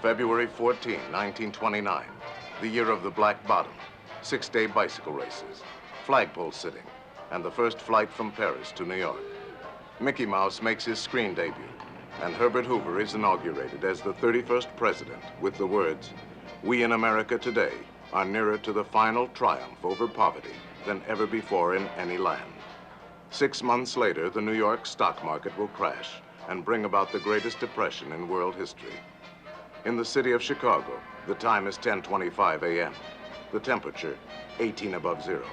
February 14, 1929, the year of the Black Bottom, 6-day bicycle races, flagpole sitting, and the first flight from Paris to New York. Mickey Mouse makes his screen debut, and Herbert Hoover is inaugurated as the 31st president with the words, "We in America today are nearer to the final triumph over poverty than ever before in any land." 6 months later, the New York stock market will crash and bring about the greatest depression in world history. In the city of Chicago, the time is 10:25 a.m. The temperature, 18 above zero.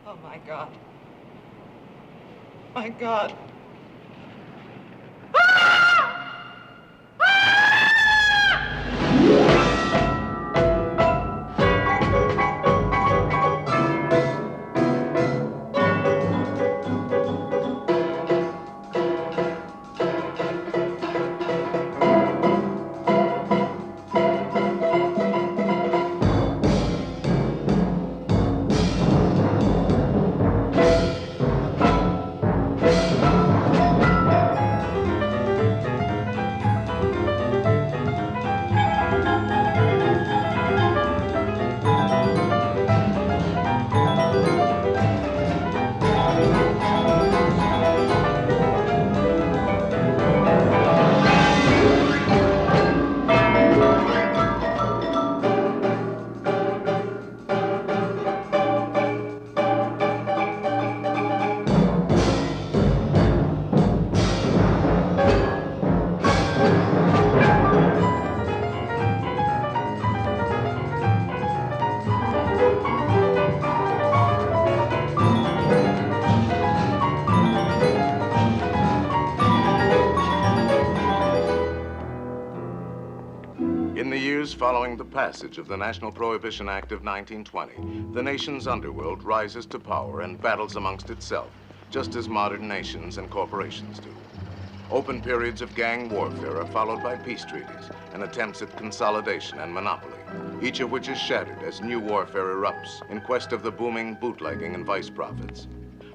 Oh, my God. My God. Following the passage of the National Prohibition Act of 1920, the nation's underworld rises to power and battles amongst itself, just as modern nations and corporations do. Open periods of gang warfare are followed by peace treaties and attempts at consolidation and monopoly, each of which is shattered as new warfare erupts in quest of the booming bootlegging and vice profits.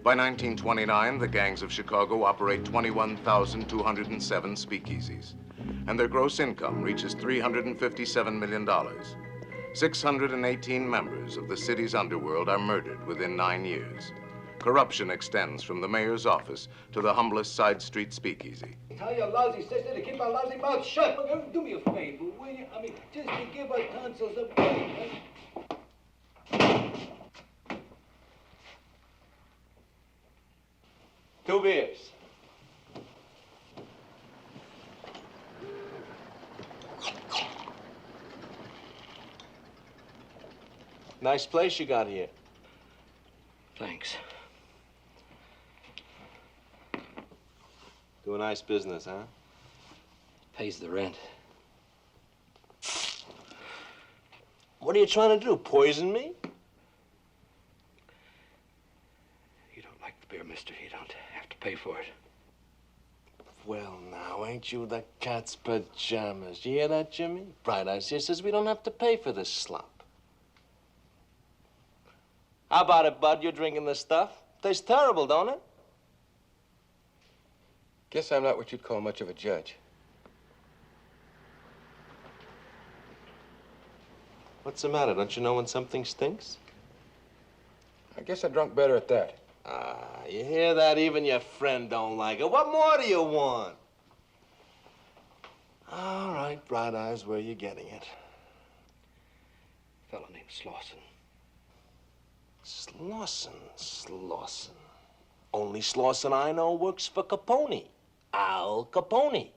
By 1929, the gangs of Chicago operate 21,207 speakeasies, and their gross income reaches $357 million. 618 members of the city's underworld are murdered within 9 years. Corruption extends from the mayor's office to the humblest side street speakeasy. Tell your lousy sister to keep her lousy mouth shut. Do me a favor, will you? I mean, just to give her tonsils a break. Huh? 2 beers. Nice place you got here. Thanks. Do a nice business, huh? Pays the rent. What are you trying to do, poison me? You don't like the beer, mister. You don't have to pay for it. Well, now, ain't you the cat's pajamas? You hear that, Jimmy? Bright Eyes here says we don't have to pay for this slop. How about it, Bud? You're drinking this stuff? Tastes terrible, don't it? Guess I'm not what you'd call much of a judge. What's the matter? Don't you know when something stinks? I guess I drunk better at that. You hear that? Even your friend don't like it. What more do you want? All right, Bright Eyes, where you getting it? A fellow named Slauson. Slauson. Only Slauson I know works for Capone. Al Capone.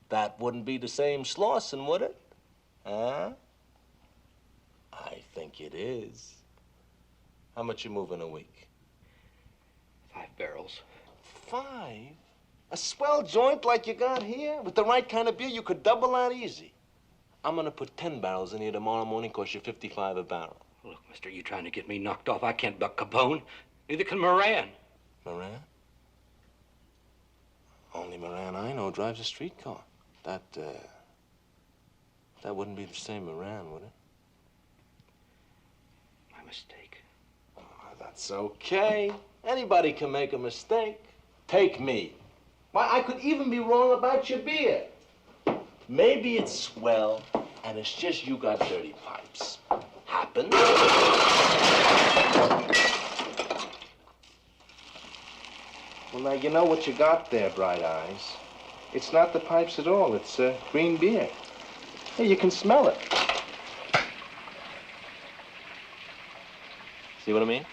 That wouldn't be the same Slauson, would it? Huh? I think it is. How much you move in a week? 5 barrels. 5? A swell joint like you got here? With the right kind of beer, you could double that easy. I'm gonna put 10 barrels in here tomorrow morning, cost you 55 a barrel. Look, mister, you trying to get me knocked off? I can't buck Capone. Neither can Moran. Moran? Only Moran I know drives a streetcar. That wouldn't be the same Moran, would it? My mistake. Oh, that's okay. Anybody can make a mistake. Take me. Why, I could even be wrong about your beer. Maybe it's swell, and it's just you got dirty pipes. Happens. Well, now, you know what you got there, Bright Eyes. It's not the pipes at all. It's green beer. Hey, you can smell it. See what I mean?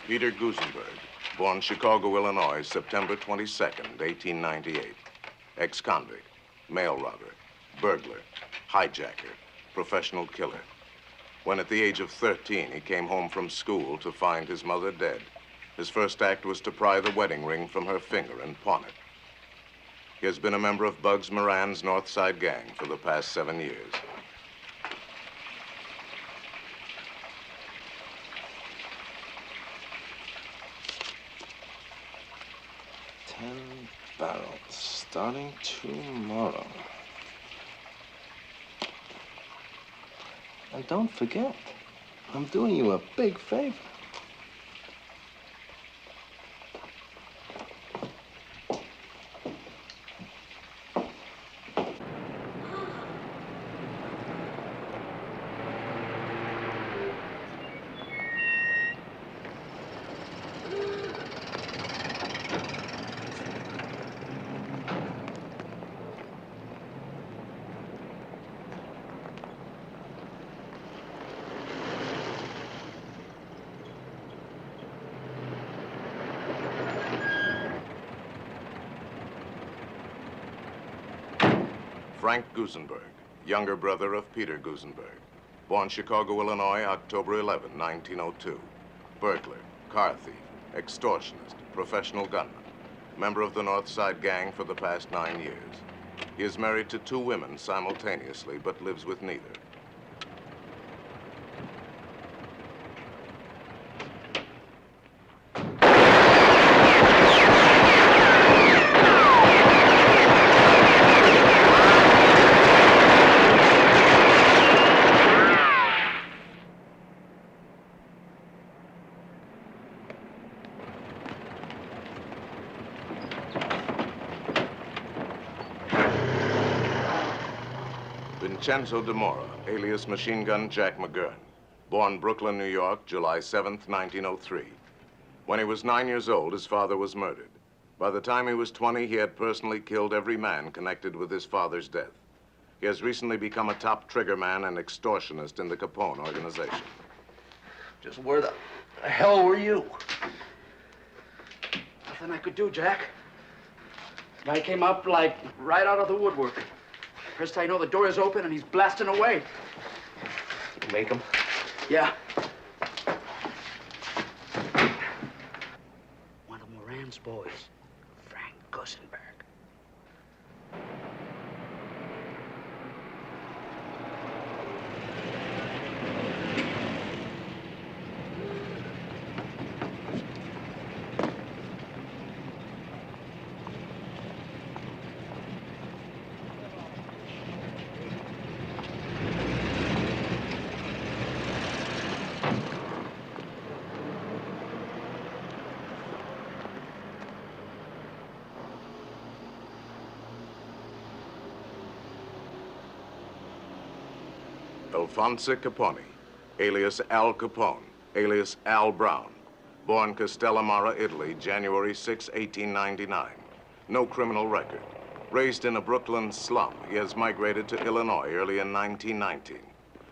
Peter Gusenberg, born Chicago, Illinois, September 22nd, 1898. Ex-convict, mail robber, burglar, hijacker, professional killer. When at the age of 13, he came home from school to find his mother dead. His first act was to pry the wedding ring from her finger and pawn it. He has been a member of Bugs Moran's North Side Gang for the past 7 years. Barrels, starting tomorrow. And don't forget, I'm doing you a big favor. Frank Gusenberg, younger brother of Peter Gusenberg. Born Chicago, Illinois, October 11, 1902. Burglar, car thief, extortionist, professional gunman. Member of the North Side Gang for the past 9 years. He is married to 2 women simultaneously, but lives with neither. Vincenzo DeMora, alias Machine Gun Jack McGurn. Born Brooklyn, New York, July 7th, 1903. When he was 9 years old, his father was murdered. By the time he was 20, he had personally killed every man connected with his father's death. He has recently become a top trigger man and extortionist in the Capone organization. Just where the hell were you? Nothing I could do, Jack. Guy came up like right out of the woodwork. First I know, the door is open and he's blasting away. Make him? Yeah. One of Moran's boys, Frank Gusenberg. Alfonso Capone, alias Al Capone, alias Al Brown, born Castellamare, Italy, January 6, 1899. No criminal record. Raised in a Brooklyn slum, he has migrated to Illinois early in 1919.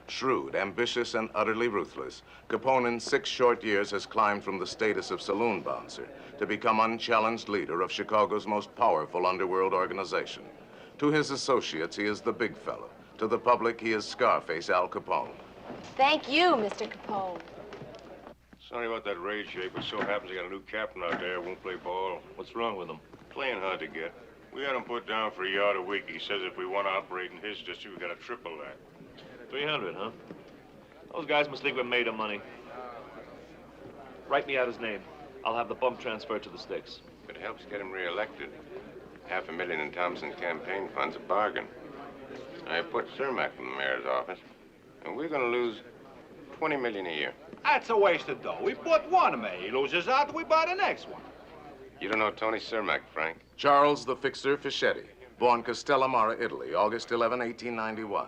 Shrewd, ambitious, and utterly ruthless, Capone in 6 short years has climbed from the status of saloon bouncer to become unchallenged leader of Chicago's most powerful underworld organization. To his associates, he is the big fellow. To the public, he is Scarface Al Capone. Thank you, Mr. Capone. Sorry about that raid, Jake, but so happens they got a new captain out there who won't play ball. What's wrong with him? Playing hard to get. We had him put down for a yard a week. He says if we want to operate in his district, we got to triple that. 300, huh? Those guys must think we're made of money. Write me out his name. I'll have the bump transferred to the sticks. If it helps get him reelected, $500,000 in Thompson campaign funds a bargain. I put Cermak in the mayor's office, and we're going to lose $20 million a year. That's a waste of dough. We bought one man. He loses out, we buy the next one. You don't know Tony Cermak, Frank? Charles the Fixer Fischetti, born Castellamare, Italy, August 11, 1891.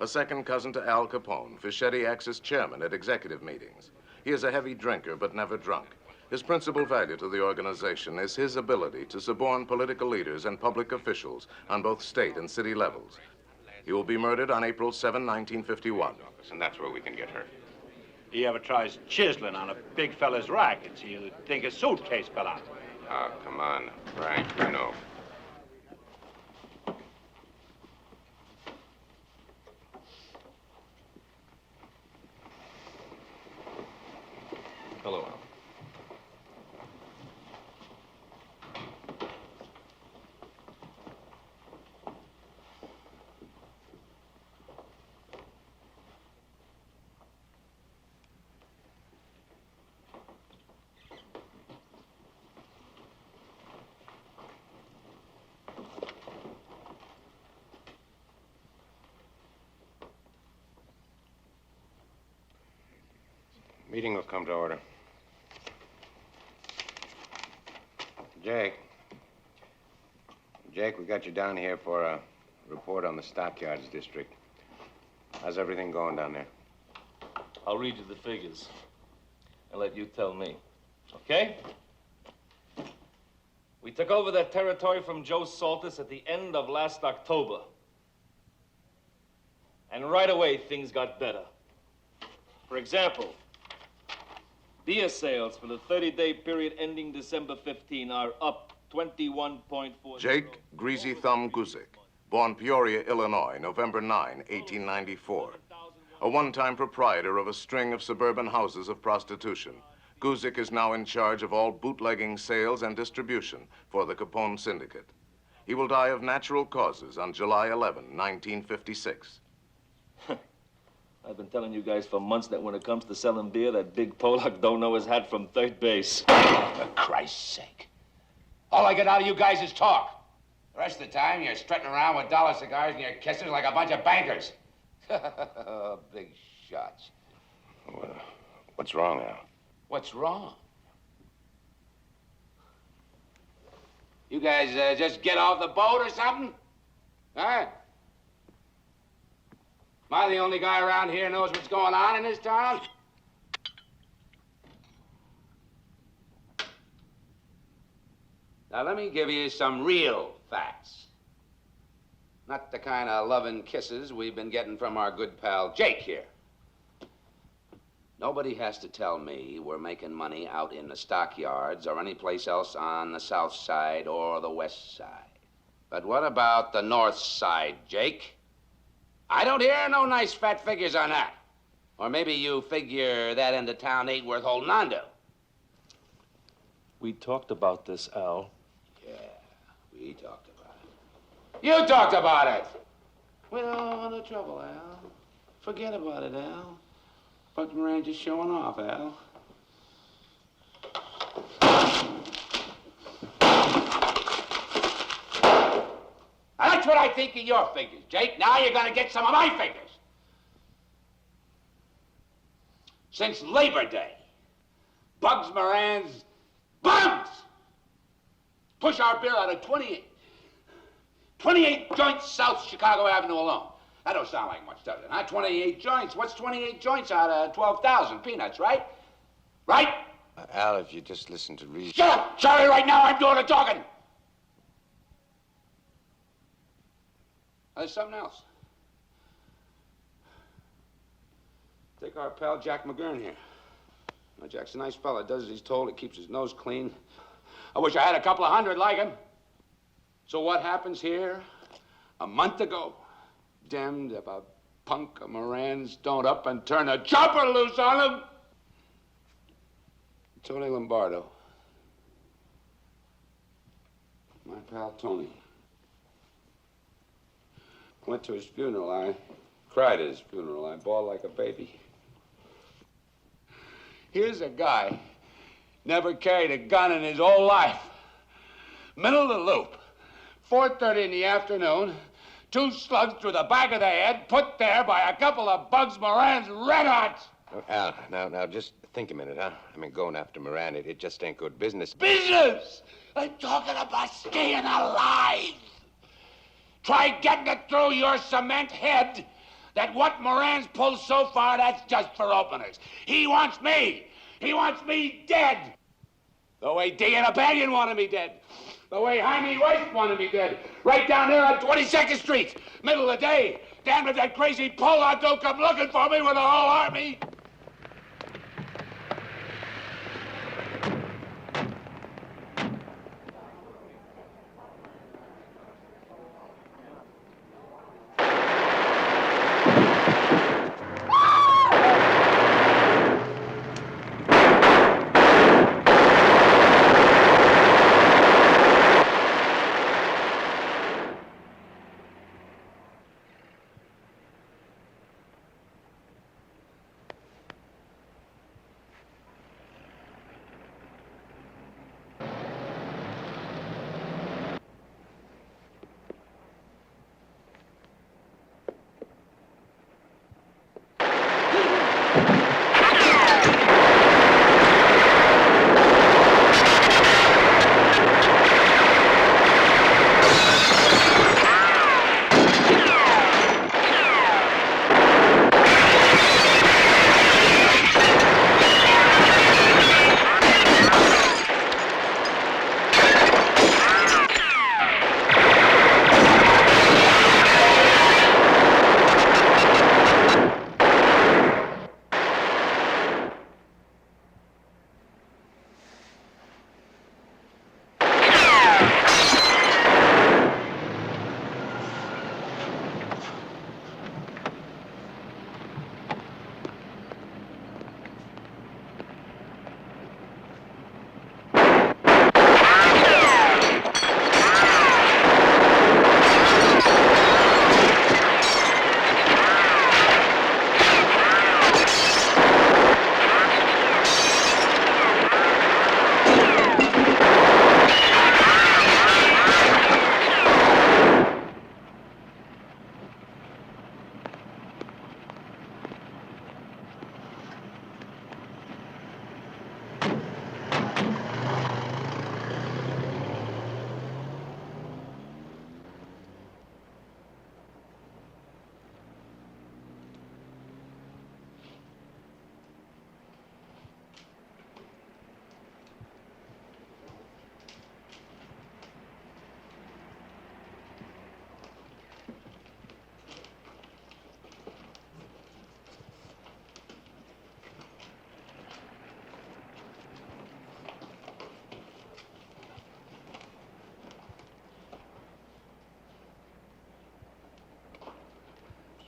A second cousin to Al Capone, Fischetti acts as chairman at executive meetings. He is a heavy drinker, but never drunk. His principal value to the organization is his ability to suborn political leaders and public officials on both state and city levels. He will be murdered on April 7, 1951. And that's where we can get hurt. He ever tries chiseling on a big fella's rackets, he'll think a suitcase fell out. Oh, come on, Frank, you know. Hello, Al. Meeting will come to order. Jake, we got you down here for a report on the Stockyards district. How's everything going down there? I'll read you the figures and let you tell me, okay? We took over that territory from Joe Saltis at the end of last October. And right away, things got better. For example, beer sales for the 30-day period ending December 15 are up 21.4. Jake Greasy Thumb Guzik, born Peoria, Illinois, November 9, 1894. A one-time proprietor of a string of suburban houses of prostitution, Guzik is now in charge of all bootlegging sales and distribution for the Capone Syndicate. He will die of natural causes on July 11, 1956. I've been telling you guys for months that when it comes to selling beer, that big Polak don't know his hat from third base. For Christ's sake. All I get out of you guys is talk. The rest of the time, you're strutting around with dollar cigars and your kisses like a bunch of bankers. Big shots. Well, what's wrong, Al? What's wrong? You guys just get off the boat or something? Huh? Am I the only guy around here who knows what's going on in this town? Now, let me give you some real facts. Not the kind of loving kisses we've been getting from our good pal Jake here. Nobody has to tell me we're making money out in the stockyards or any place else on the south side or the west side. But what about the north side, Jake? I don't hear no nice fat figures on that. Or maybe you figure that end of town ain't worth holding on to. We talked about this, Al. Yeah, we talked about it. You talked about it! We don't want no trouble, Al. Forget about it, Al. Fucking Ranger's showing off, Al. That's what I think of your figures, Jake. Now you're gonna get some of my figures. Since Labor Day, Bugs Moran's Bugs push our beer out of 28 joints South Chicago Avenue alone. That don't sound like much, does it? Huh? 28 joints. What's 28 joints out of 12,000 peanuts, right? Right? Al, if you just listen to reason. Shut up, Charlie, right now. I'm doing the talking. Now, there's something else. Take our pal Jack McGurn here. Now, Jack's a nice fella. Does as he's told. He keeps his nose clean. I wish I had a couple of hundred like him. So what happens here? A month ago, damned if a punk of Moran's don't up and turn a chopper loose on him. Tony Lombardo. My pal Tony. Went to his funeral. I cried at his funeral. I bawled like a baby. Here's a guy, never carried a gun in his whole life. Middle of the loop, 4:30 in the afternoon, 2 slugs through the back of the head, put there by a couple of Bugs Moran's red hots. Oh, Al, now, just think a minute, huh? I mean, going after Moran, it just ain't good business. Business! I'm talking about staying alive. Try getting it through your cement head that what Moran's pulled so far, that's just for openers. He wants me. He wants me dead. The way D and Abanion wanted me dead. The way Jaime Weiss wanted me dead. Right down there on 22nd Street. Middle of the day. Damn if that crazy Pollock don't come looking for me with a whole army.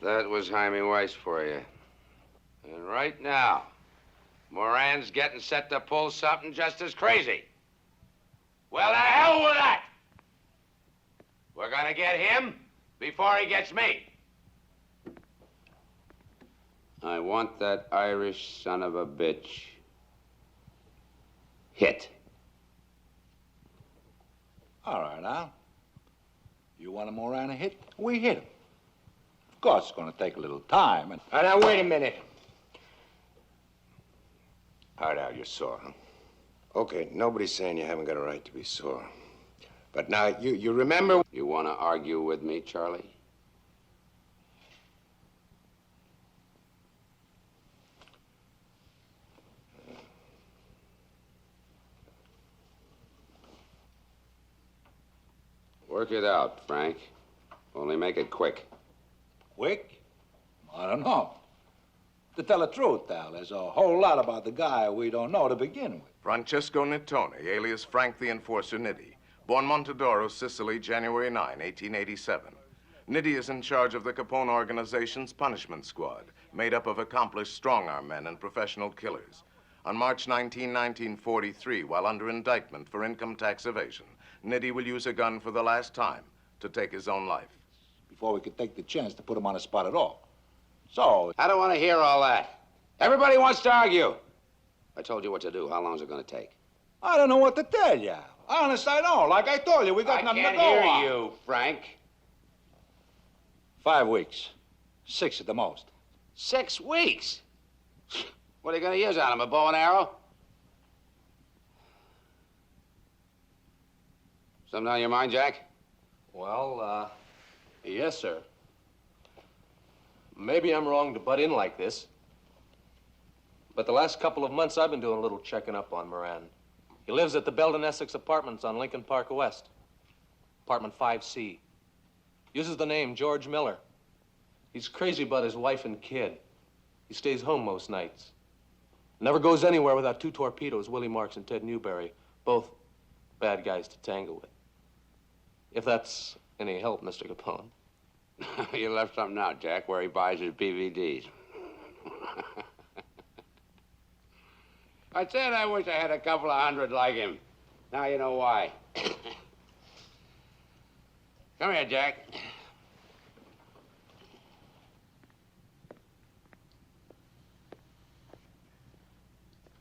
That was Jaime Weiss for you. And right now, Moran's getting set to pull something just as crazy. Well, the hell with that! We're gonna get him before he gets me. I want that Irish son of a bitch hit. All right, Al. You want a Moran hit? We hit him. Of course, it's going to take a little time. And Now, wait a minute. All right, Al, you're sore, huh? Okay, nobody's saying you haven't got a right to be sore. But now, you remember... You want to argue with me, Charlie? Work it out, Frank. Only make it quick. Quick? I don't know. To tell the truth, Al, there's a whole lot about the guy we don't know to begin with. Francesco Nittoni, alias Frank the Enforcer Nitti, born Montedoro, Sicily, January 9, 1887. Nitti is in charge of the Capone organization's punishment squad, made up of accomplished strong-arm men and professional killers. On March 19, 1943, while under indictment for income tax evasion, Nitti will use a gun for the last time to take his own life. Before we could take the chance to put him on the spot at all. So, I don't want to hear all that. Everybody wants to argue. I told you what to do. How long is it going to take? I don't know what to tell you. Honest, I don't. Like I told you, we got nothing to go on. I can't hear you, Frank. 5 weeks. 6 at the most. 6 weeks? What are you going to use on him, a bow and arrow? Something on your mind, Jack? Well, yes, sir. Maybe I'm wrong to butt in like this, but the last couple of months I've been doing a little checking up on Moran. He lives at the Belden Essex Apartments on Lincoln Park West, apartment 5C. Uses the name George Miller. He's crazy about his wife and kid. He stays home most nights. Never goes anywhere without 2 torpedoes, Willie Marks and Ted Newberry, both bad guys to tangle with. If that's any help, Mr. Capone. You left something out, Jack, where he buys his DVDs. I said I wish I had a couple of hundred like him. Now you know why. Come here, Jack.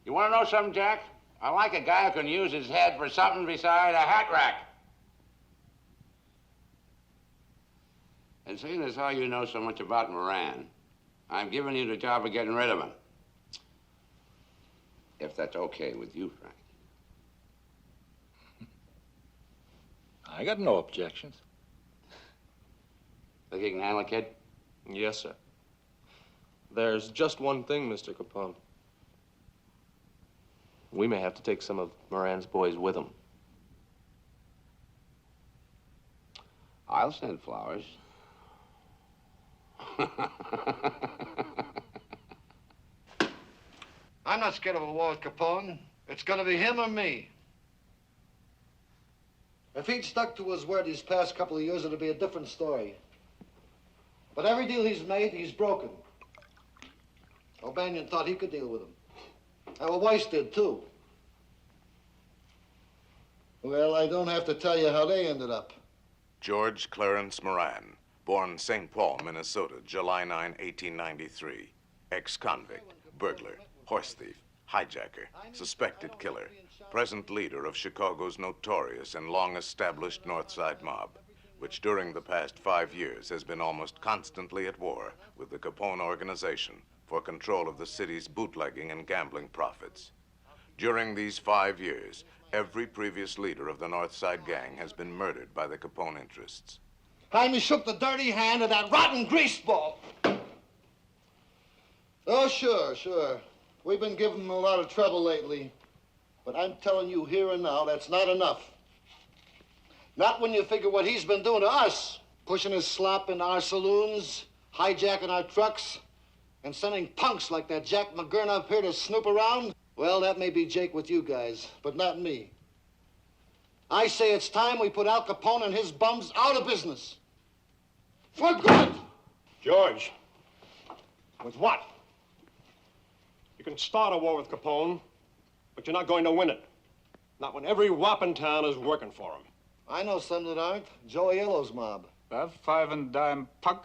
You want to know something, Jack? I like a guy who can use his head for something beside a hat rack. And seeing as how you know so much about Moran, I'm giving you the job of getting rid of him. If that's okay with you, Frank. I got no objections. Think you can handle it, kid? Yes, sir. There's just one thing, Mr. Capone. We may have to take some of Moran's boys with him. I'll send flowers. I'm not scared of a war with Capone. It's gonna be him or me. If he'd stuck to his word these past couple of years, it'd be a different story. But every deal he's made, he's broken. O'Banion thought he could deal with him. Well, Weiss did, too. Well, I don't have to tell you how they ended up. George Clarence Moran, born St. Paul, Minnesota, July 9, 1893. Ex-convict, burglar, horse thief, hijacker, suspected killer, present leader of Chicago's notorious and long-established North Side mob, which during the past 5 years has been almost constantly at war with the Capone organization for control of the city's bootlegging and gambling profits. During these 5 years, every previous leader of the North Side gang has been murdered by the Capone interests. Jaime shook the dirty hand of that rotten greaseball. Oh, sure. We've been giving him a lot of trouble lately. But I'm telling you here and now, that's not enough. Not when you figure what he's been doing to us. Pushing his slop in our saloons, hijacking our trucks, and sending punks like that Jack McGurn up here to snoop around. Well, that may be Jake with you guys, but not me. I say it's time we put Al Capone and his bums out of business. For good! George, with what? You can start a war with Capone, but you're not going to win it. Not when every wop in town is working for him. I know some that aren't. Joey Yellow's mob. That 5 and dime punk.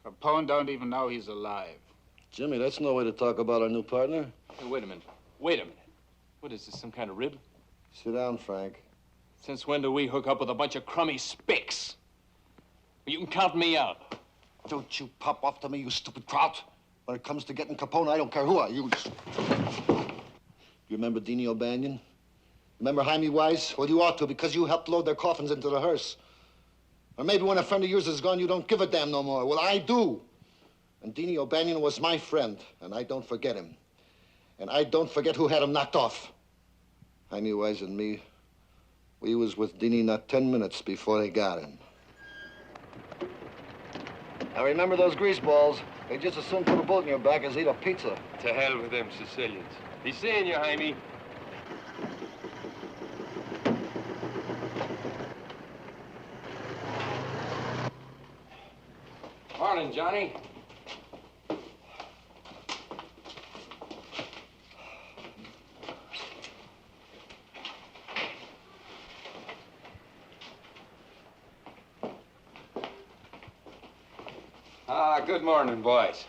Capone don't even know he's alive. Jimmy, that's no way to talk about our new partner. Hey, wait a minute. What is this, some kind of rib? Sit down, Frank. Since when do we hook up with a bunch of crummy spicks? You can count me out. Don't you pop off to me, you stupid kraut. When it comes to getting Capone, I don't care who I use. You remember Deanie O'Banion? Remember Jaime Weiss? Well, you ought to, because you helped load their coffins into the hearse. Or maybe when a friend of yours is gone, you don't give a damn no more. Well, I do. And Deanie O'Banion was my friend, and I don't forget him. And I don't forget who had him knocked off. Jaime Weiss and me, We was with Dini not 10 minutes before they got him. Now remember those grease balls. They just as soon put a bullet in your back as eat a pizza. To hell with them Sicilians. Be seeing you, Jaime. Morning, Johnny. Good morning, boys.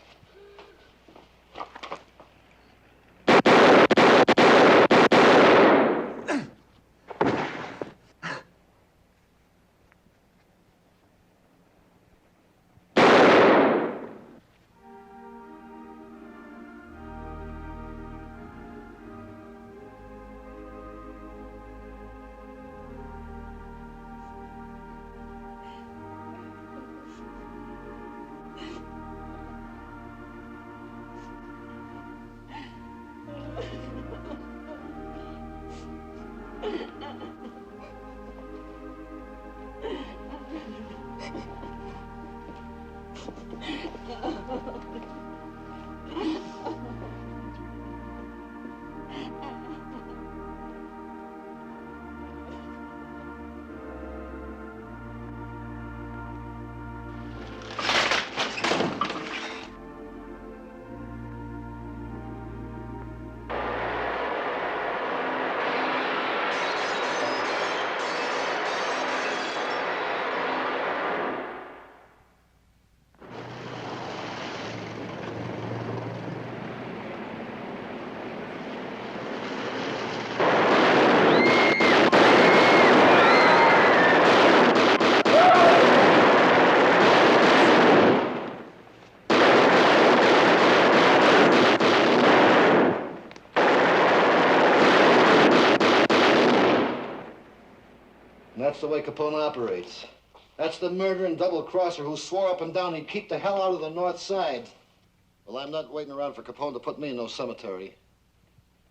That's the way Capone operates. That's the murdering double-crosser who swore up and down he'd keep the hell out of the North Side. Well, I'm not waiting around for Capone to put me in no cemetery.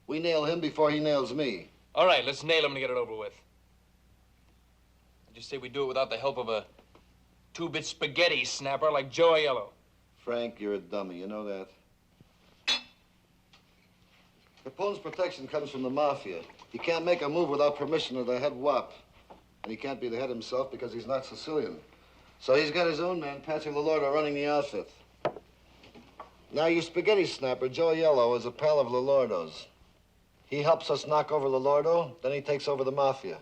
We nail him before he nails me. All right, let's nail him and get it over with. I just say we do it without the help of a two-bit spaghetti snapper like Joe Aiello. Frank, you're a dummy. You know that. Capone's protection comes from the Mafia. He can't make a move without permission of the head wop. And he can't be the head himself because he's not Sicilian. So he's got his own man, Patsy Lolordo, running the outfit. Now, your spaghetti snapper, Joe Aiello, is a pal of Lolordo's. He helps us knock over Lolordo, then he takes over the Mafia.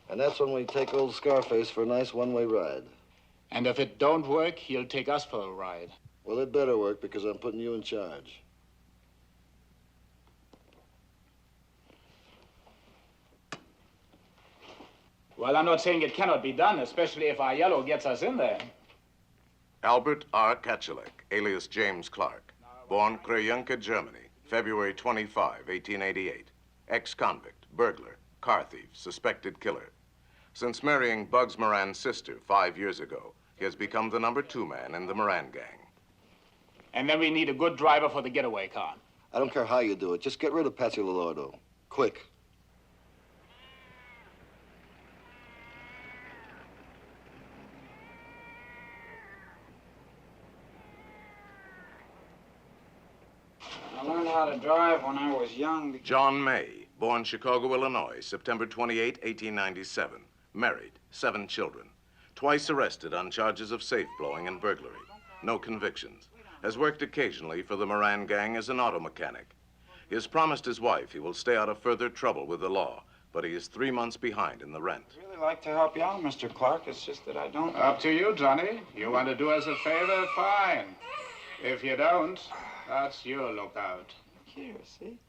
And that's when we take old Scarface for a nice one-way ride. And if it don't work, he'll take us for a ride. Well, it better work because I'm putting you in charge. Well, I'm not saying it cannot be done, especially if Aiello gets us in there. Albert R. Kachelek, alias James Clark, born Krajunka, Germany, February 25, 1888. Ex-convict, burglar, car thief, suspected killer. Since marrying Bugs Moran's sister 5 years ago, he has become the #2 man in the Moran gang. And then we need a good driver for the getaway car. I don't care how you do it. Just get rid of Patsy Lolordo. Quick. I learned how to drive when I was young. John May, born Chicago, Illinois, September 28, 1897. Married, 7 children. Twice arrested on charges of safe blowing and burglary. No convictions. Has worked occasionally for the Moran gang as an auto mechanic. He has promised his wife he will stay out of further trouble with the law, but he is 3 months behind in the rent. I'd really like to help you out, Mr. Clark. It's just that I don't... Up to you, Johnny. You want to do us a favor? Fine. If you don't, that's your lookout. Here, see?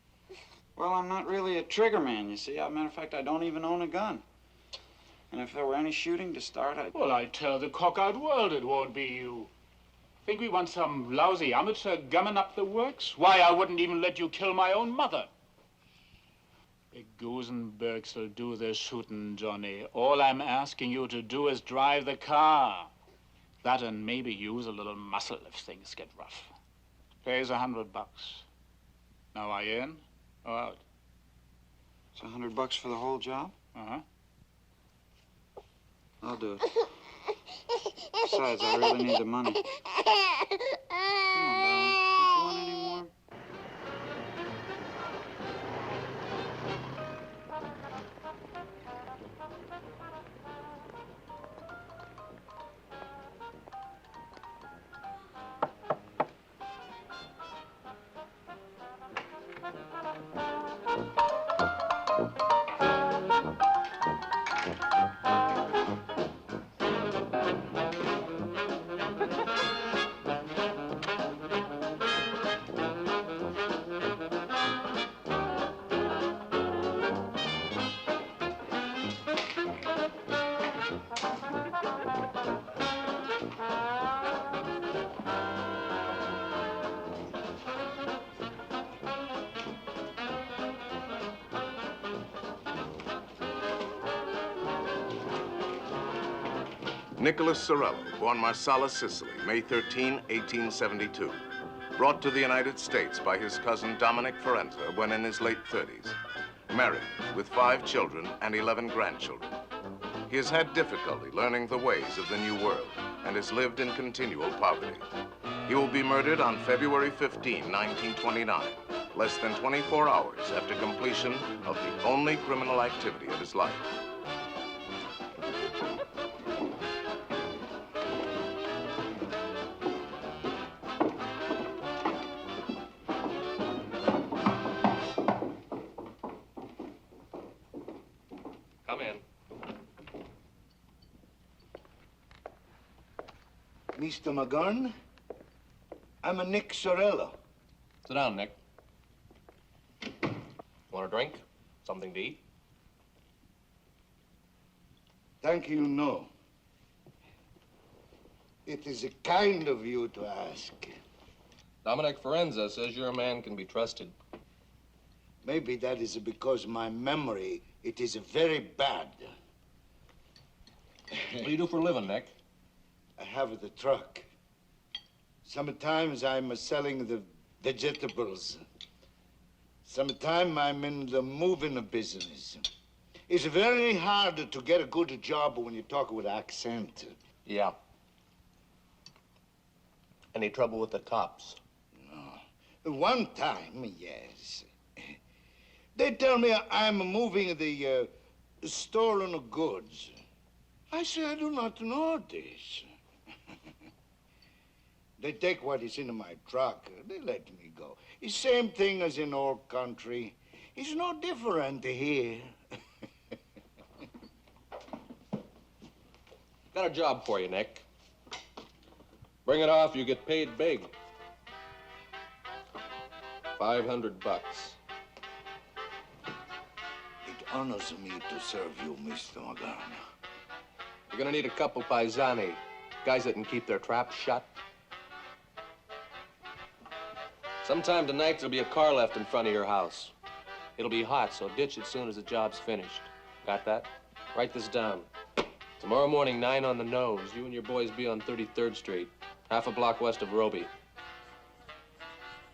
Well, I'm not really a trigger man, you see. As a matter of fact, I don't even own a gun. And if there were any shooting to start, I'd... Well, I tell the cockeyed world it won't be you. Think we want some lousy amateur gumming up the works? Why, I wouldn't even let you kill my own mother. Big Gusenbergs will do the shooting, Johnny. All I'm asking you to do is drive the car. That and maybe use a little muscle if things get rough. Pays $100. Now, are you in or out? It's $100 for the whole job? Uh-huh. I'll do it. Besides, I really need the money. Come on, darling. Don't you want any more? Nicholas Sorello, born Marsala, Sicily, May 13, 1872. Brought to the United States by his cousin Dominic Forenza when in his late 30s. Married, with 5 children and 11 grandchildren. He has had difficulty learning the ways of the New World and has lived in continual poverty. He will be murdered on February 15, 1929, less than 24 hours after completion of the only criminal activity of his life. Come in. Mr. McGurn, I'm a Nick Sorello. Sit down, Nick. Want a drink? Something to eat? Thank you, no. It is kind of you to ask. Dominic Forenza says your man can be trusted. Maybe that is because my memory, it is very bad. What do you do for a living, Nick? I have the truck. Sometimes I'm selling the vegetables. Sometimes I'm in the moving business. It's very hard to get a good job when you talk with accent. Yeah. Any trouble with the cops? No. One time, yes. They tell me I'm moving the stolen goods. I say I do not know this. They take what is in my truck. They let me go. It's same thing as in our country. It's no different here. Got a job for you, Nick. Bring it off, you get paid big. $500. It honors me to serve you, Mr. McGurn. You're gonna need a couple paisani, guys that can keep their traps shut. Sometime tonight, there'll be a car left in front of your house. It'll be hot, so ditch it soon as the job's finished. Got that? Write this down. Tomorrow morning, 9 on the nose, you and your boys be on 33rd Street, half a block west of Roby.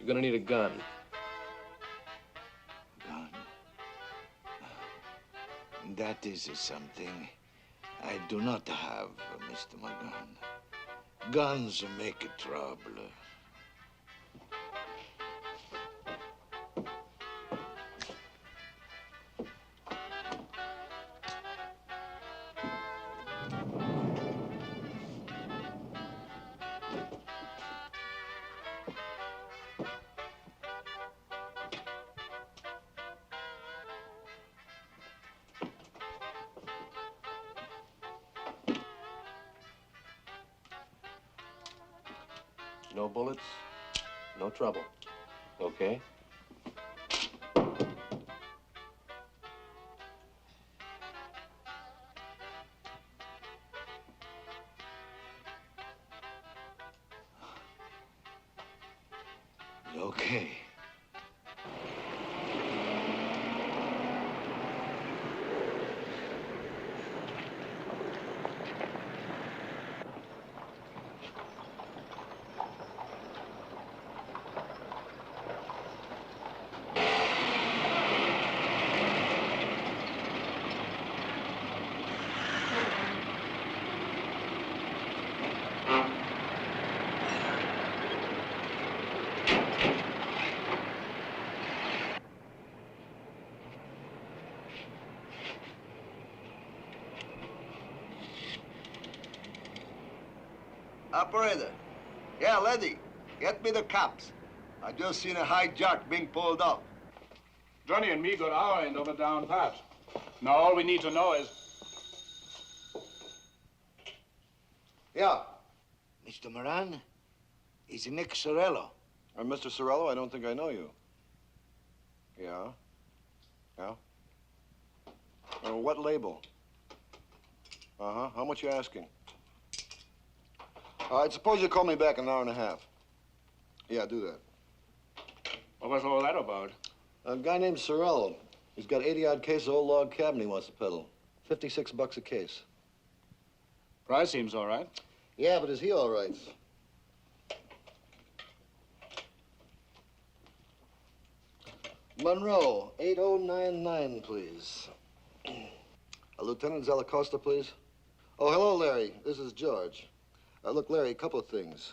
You're gonna need a gun. Gun? That is something I do not have, Mr. McGurn. Guns make trouble. No bullets, no trouble. Okay? Okay. Operator. Yeah, lady. Get me the cops. I just seen a hijack being pulled up. Johnny and me got our end of it down pat. Now all we need to know is... Yeah. Mr. Moran, is Nick Sorello. I'm Mr. Sorello. I don't think I know you. Yeah? Yeah? What label? Uh-huh. How much you asking? All right, suppose you call me back in an hour and a half. Yeah, do that. What was all that about? A guy named Sorello. He's got 80-odd cases of old log cabin he wants to peddle. $56 a case. Price seems all right. Yeah, but is he all right? Monroe, 8099, please. Lieutenant Zalacosta, please. Oh, hello, Larry. This is George. Look, Larry, a couple of things.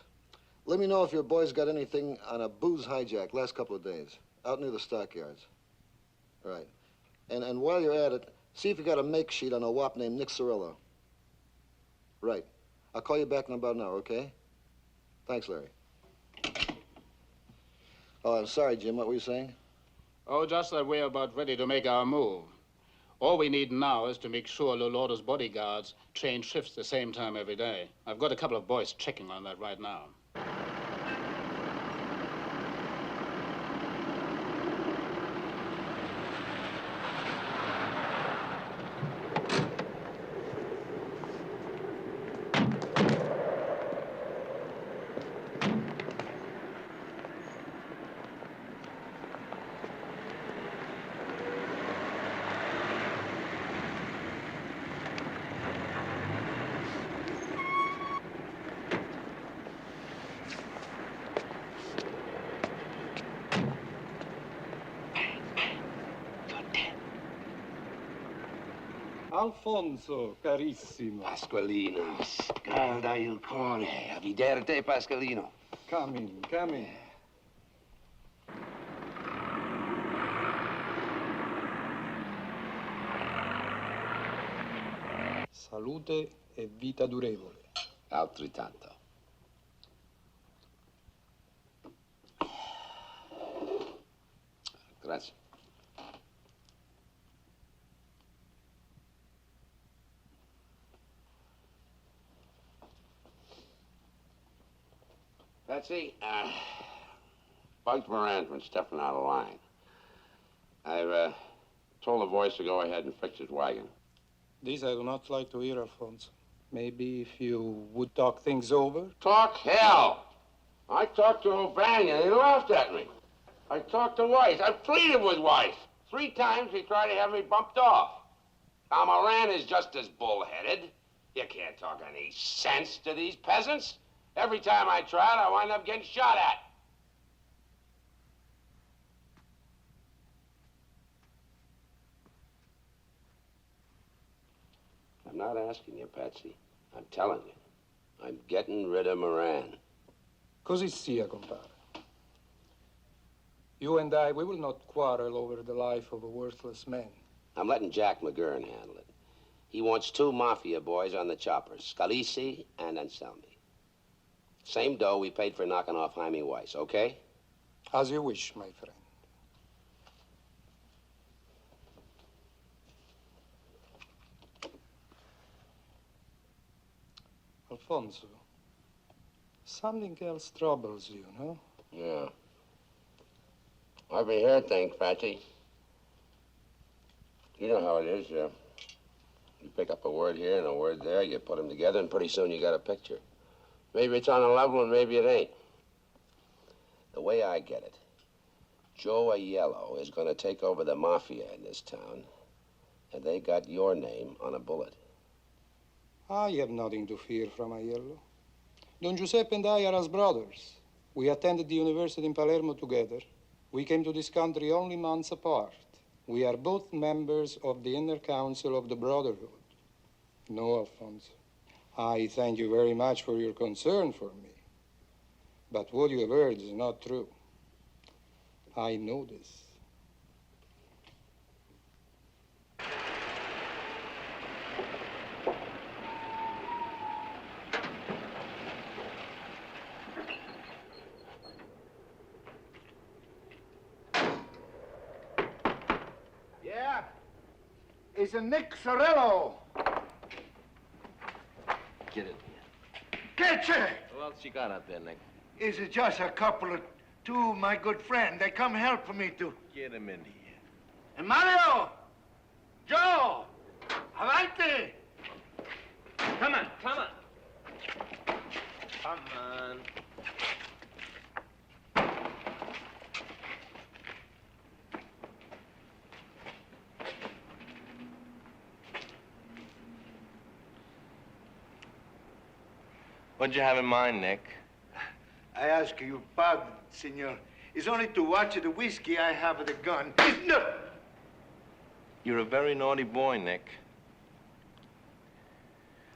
Let me know if your boys got anything on a booze hijack last couple of days, out near the stockyards. Right. And while you're at it, see if you got a make sheet on a wop named Nick Sorello. Right. I'll call you back in about an hour, okay? Thanks, Larry. Oh, I'm sorry, Jim. What were you saying? Oh, just that we're about ready to make our move. All we need now is to make sure Lolordo's bodyguards change shifts the same time every day. I've got a couple of boys checking on that right now. Alfonso, carissimo. Pasqualino, scalda il cuore. A vedere te, Pasqualino. Come in, come in. Salute e vita durevole. Altrettanto. Grazie. Betsy, bugged Moran from stepping out of line. I've told the boys to go ahead and fix his wagon. This I do not like to hear, Alfonso. Maybe if you would talk things over? Talk hell! I talked to O'Banion and he laughed at me. I talked to Weiss. I pleaded with Weiss. 3 times he tried to have me bumped off. Now, Moran is just as bullheaded. You can't talk any sense to these peasants. Every time I tried, I wind up getting shot at. I'm not asking you, Patsy. I'm telling you. I'm getting rid of Moran. Così sia, compare. You and I, we will not quarrel over the life of a worthless man. I'm letting Jack McGurn handle it. He wants 2 mafia boys on the choppers, Scalisi and Anselmi. Same dough we paid for knocking off Jaime Weiss, okay? As you wish, my friend. Alfonso, something else troubles you, no? Yeah. Every hair thing, Patsy. You know how it is, yeah. You pick up a word here and a word there, you put them together, and pretty soon you got a picture. Maybe it's on a level and maybe it ain't. The way I get it, Joe Aiello is going to take over the mafia in this town, and they got your name on a bullet. I have nothing to fear from Aiello. Don Giuseppe and I are as brothers. We attended the university in Palermo together. We came to this country only months apart. We are both members of the Inner Council of the Brotherhood. No, Alfonso. I thank you very much for your concern for me. But what you have heard is not true. I know this. is a Nick Sorello. Get it. Get you! Who else you got out there, Nick? Is it just a couple of two, my good friend? They come help me to... Get him in here. And Mario! Joe! Avanti! Come on, come on. Come on. What'd you have in mind, Nick? I ask you pardon, senor. It's only to watch the whiskey I have the gun. It's no... You're a very naughty boy, Nick.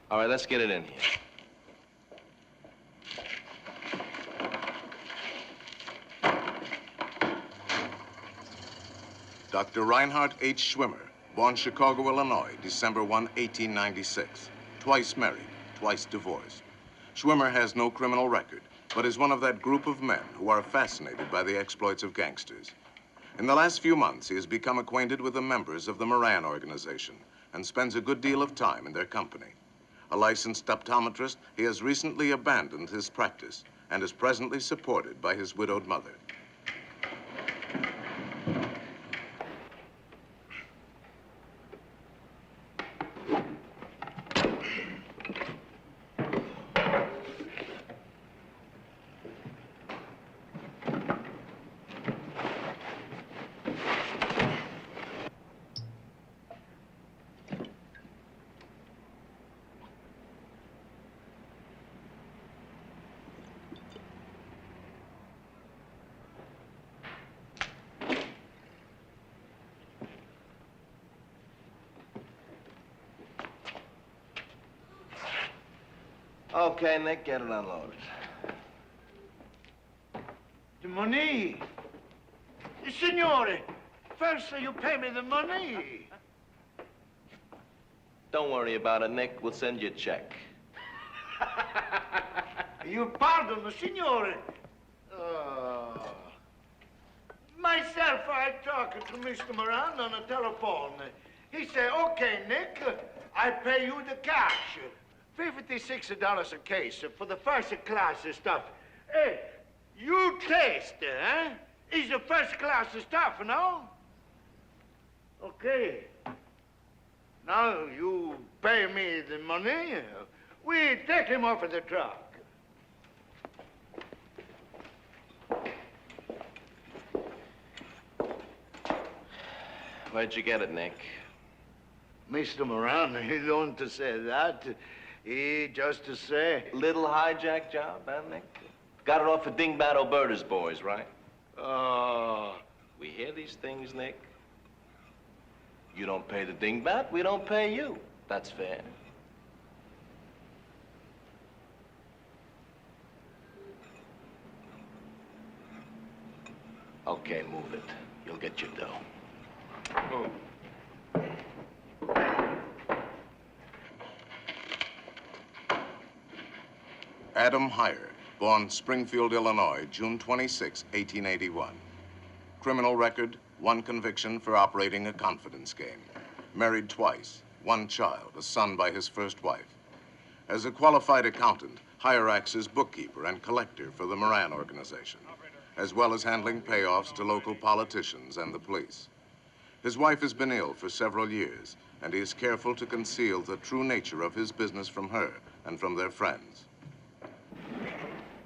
All right, let's get it in here. Dr. Reinhard H. Schwimmer, born Chicago, Illinois, December 1, 1896. Twice married, twice divorced. Schwimmer has no criminal record, but is one of that group of men who are fascinated by the exploits of gangsters. In the last few months, he has become acquainted with the members of the Moran organization and spends a good deal of time in their company. A licensed optometrist, he has recently abandoned his practice and is presently supported by his widowed mother. Okay, Nick, get it unloaded. The money. Signore, first you pay me the money. Don't worry about it, Nick. We'll send you a check. You pardon, signore. Myself, I talked to Mr. Moran on the telephone. He said, okay, Nick, I pay you the cash. $56 a case for the first class stuff. Hey, you taste, huh? It's the first class stuff, no? Okay. Now you pay me the money. We take him off of the truck. Where'd you get it, Nick? Mr. Moran, he don't say that. He just to say... Little hijack job, huh, Nick? Got it off of Dingbat Alberta's boys, right? We hear these things, Nick. You don't pay the Dingbat, we don't pay you. That's fair. Okay, move it. You'll get your dough. Move. Adam Heyer, born Springfield, Illinois, June 26, 1881. Criminal record, 1 conviction for operating a confidence game. Married twice, 1 child, a son by his first wife. As a qualified accountant, Heyer acts as bookkeeper and collector for the Moran organization, as well as handling payoffs to local politicians and the police. His wife has been ill for several years, and he is careful to conceal the true nature of his business from her and from their friends.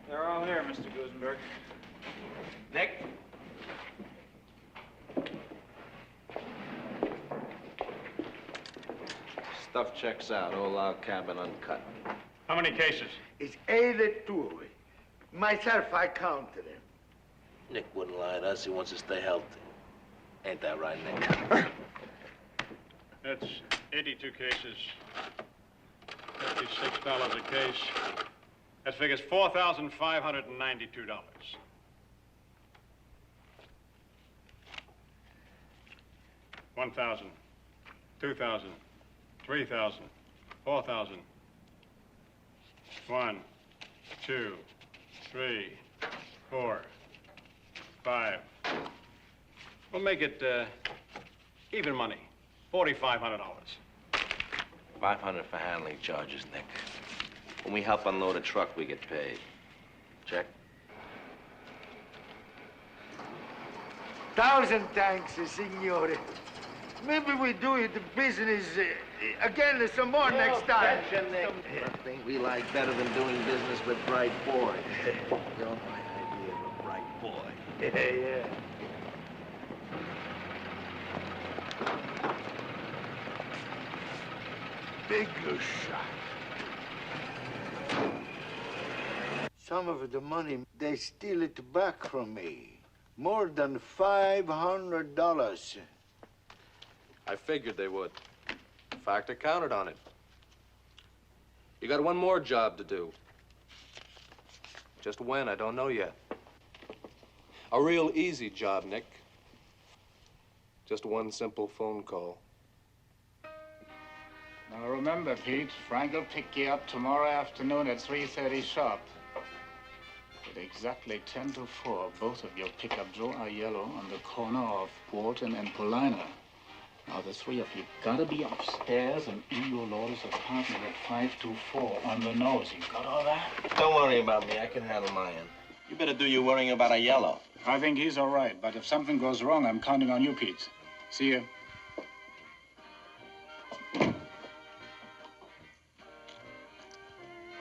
They're all here, Mr. Gusenberg. Nick? Stuff checks out. All log cabin uncut. How many cases? It's 82. Myself, I counted them. Nick wouldn't lie to us. He wants to stay healthy. Ain't that right, Nick? That's 82 cases. $56 a case. That figures $4,592. 1,000, 2,000, 3,000, 4,000. 1, 2, 3, 4, 5. We'll make it even money. $4,500. $500 for handling charges, Nick. When we help unload a truck, we get paid. Check? 1,000 thanks, signore. Maybe we do the business again some more next time. Nothing we like better than doing business with bright boys. You're my idea of a bright boy. Yeah. Bigger shot. Some of the money, they steal it back from me. More than $500. I figured they would. In fact, I counted on it. You got one more job to do. Just when, I don't know yet. A real easy job, Nick. Just one simple phone call. Now remember, Pete, Frank will pick you up tomorrow afternoon at 3:30 sharp. At exactly 10 to 4, both of you pick up Joe Aiello on the corner of Walton and Paulina. Now, the three of you gotta be upstairs and in your lawyer's apartment at 5 to 4 on the nose. You got all that? Don't worry about me. I can handle my end. You better do your worrying about Aiello. I think he's all right, but if something goes wrong, I'm counting on you, Pete. See you.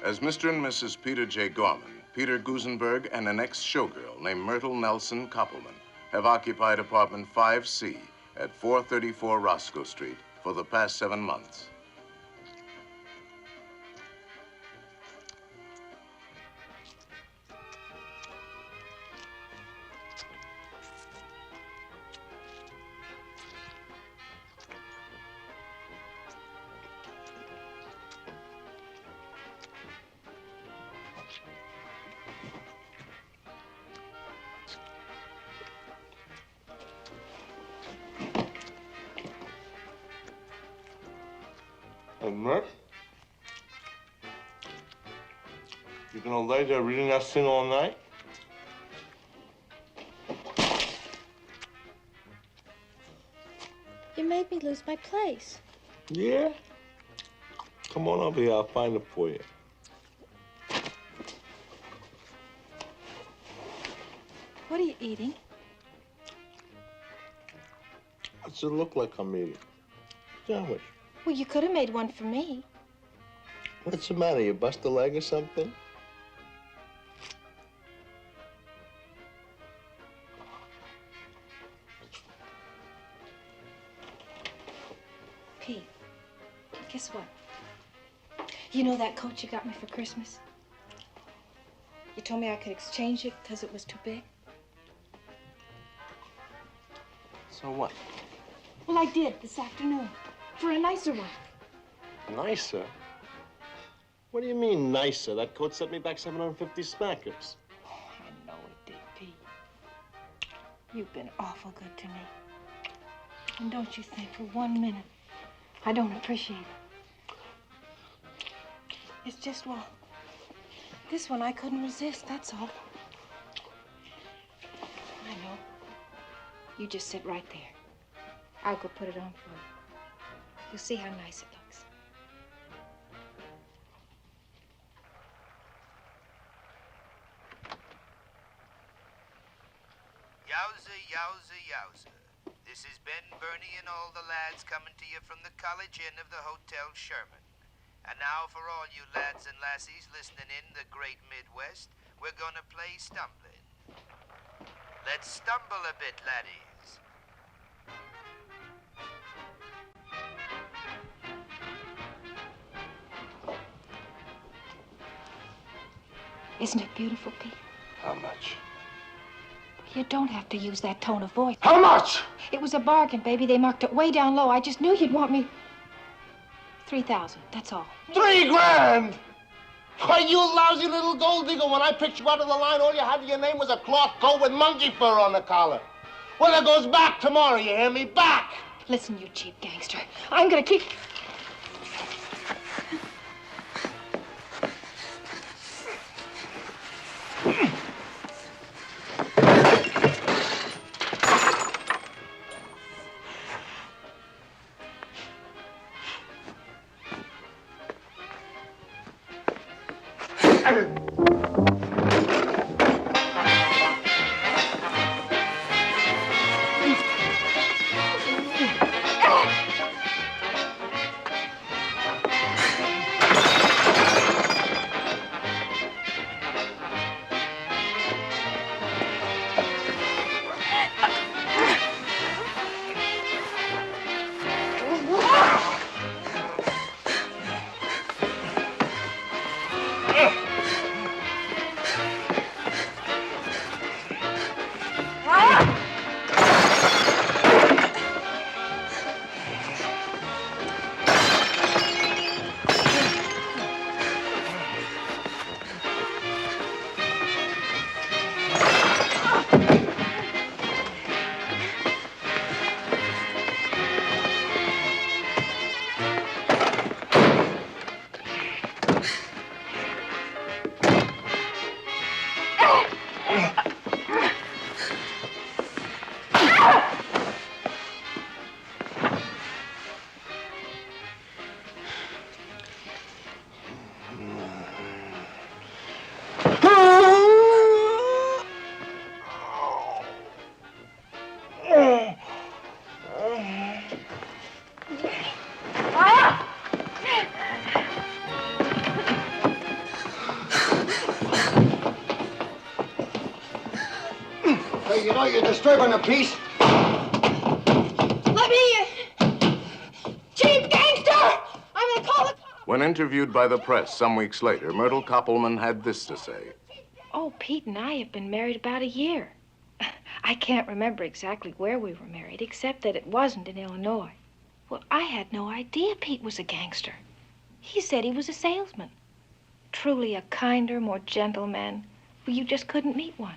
As Mr. and Mrs. Peter J. Gorman, Peter Gusenberg and an ex-showgirl named Myrtle Nelson Koppelman have occupied apartment 5C at 434 Roscoe Street for the past 7 months. Mert? You gonna lay there reading that thing all night? You made me lose my place. Yeah? Come on over here, I'll find it for you. What are you eating? What's it look like I'm eating? Sandwich. Well, you could have made one for me. What's the matter? You bust a leg or something? Pete, guess what? You know that coat you got me for Christmas? You told me I could exchange it because it was too big. So what? Well, I did this afternoon for a nicer one. Nicer? What do you mean, nicer? That coat set me back 750 smackers. Oh, I know it did, Pete. You've been awful good to me. And don't you think for 1 minute I don't appreciate it. It's just, well, this one I couldn't resist, that's all. I know. You just sit right there. I'll go put it on for you. You'll see how nice it looks. Yowza, yowza, yowza. This is Ben, Bernie, and all the lads coming to you from the College Inn of the Hotel Sherman. And now for all you lads and lassies listening in the great Midwest, we're gonna play stumbling. Let's stumble a bit, laddies. Isn't it beautiful, Pete? How much? You don't have to use that tone of voice. How much? It was a bargain, baby. They marked it way down low. I just knew you'd want me. 3,000, that's all. $3 grand! Why, you lousy little gold digger, when I picked you out of the line, all you had to your name was a cloth coat with monkey fur on the collar. Well, it goes back tomorrow, you hear me? Back! Listen, you cheap gangster. I'm gonna keep... Hey, you know you're disturbing the peace. Let me Chief Gangster! I'm gonna call the cops! When interviewed by the press some weeks later, Myrtle Koppelman had this to say. Oh, Pete and I have been married about a year. I can't remember exactly where we were married, except that it wasn't in Illinois. Well, I had no idea Pete was a gangster. He said he was a salesman. Truly a kinder, more gentle man. Well, you just couldn't meet one.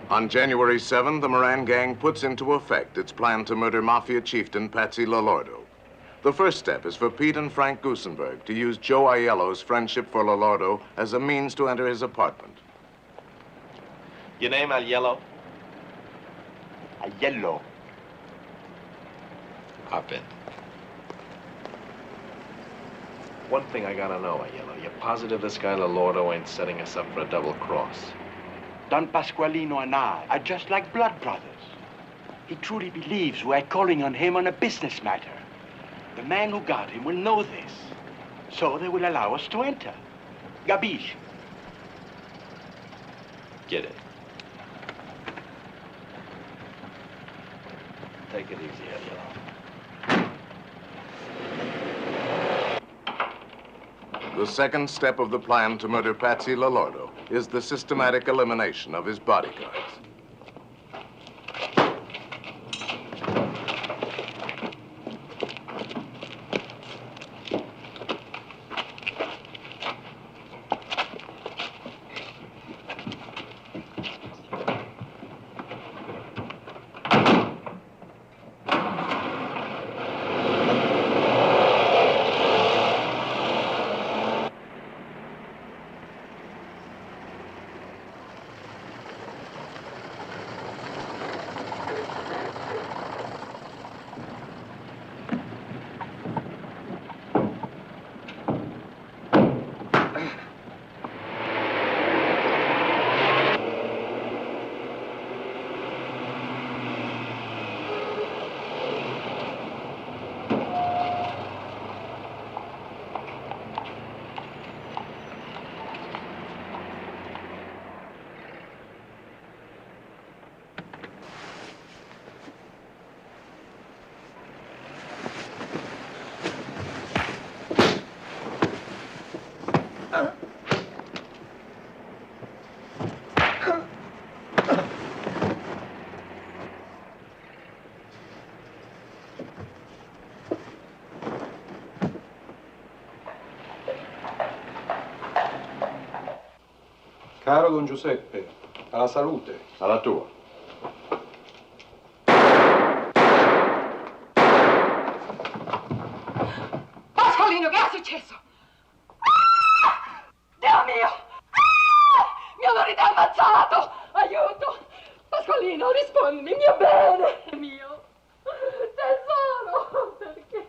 On January 7, the Moran gang puts into effect its plan to murder Mafia chieftain Patsy LaLordo. The first step is for Pete and Frank Gusenberg to use Joe Aiello's friendship for LaLordo as a means to enter his apartment. Your name, Aiello? Aiello. Hop in. One thing I gotta know, Aiello. You're positive this guy LaLordo ain't setting us up for a double cross? Don Pasqualino and I are just like blood brothers. He truly believes we're calling on him on a business matter. The man who got him will know this, so they will allow us to enter. Gabish. Get it. Take it easy, Aiello. The second step of the plan to murder Patsy LaLordo is the systematic elimination of his bodyguards. Caro Don Giuseppe, alla salute. Alla tua. Pasqualino, che è successo? Ah! Dio mio! Ah! Mio marito è ammazzato! Aiuto! Pasqualino, rispondimi, mio bene! Mio tesoro! Perché?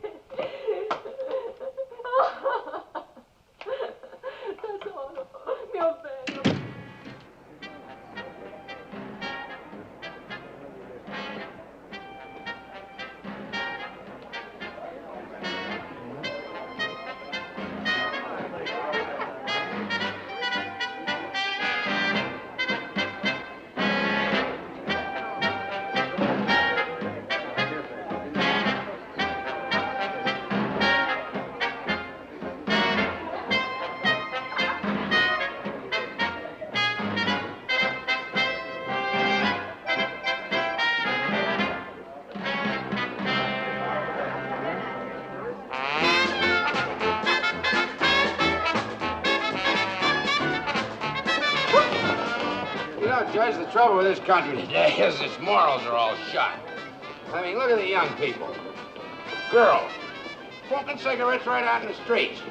trouble with this country today is its morals are all shot. I mean, look at the young people. Girls, smoking cigarettes right out in the streets.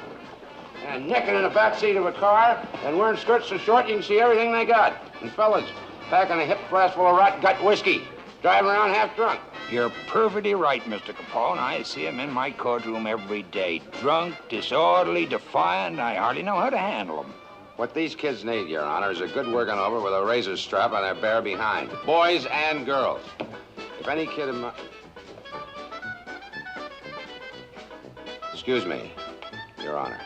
And necking in the back seat of a car and wearing skirts so short you can see everything they got. And fellas packing a hip flask full of rot gut whiskey, driving around half drunk. You're perfectly right, Mr. Capone. I see him in my courtroom every day. Drunk, disorderly, defiant. I hardly know how to handle them. What these kids need, Your Honor, is a good working over with a razor strap on their bare behind. Boys and girls. If any kid of my... Excuse me, Your Honor.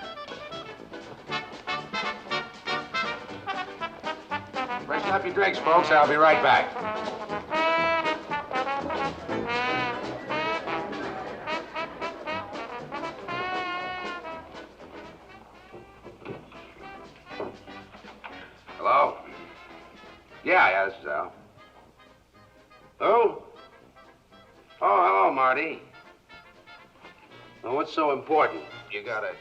Freshen up your drinks, folks. I'll be right back. Hello? Yeah, this is Al. Who? Oh, hello, Marty. Well, what's so important? You gotta...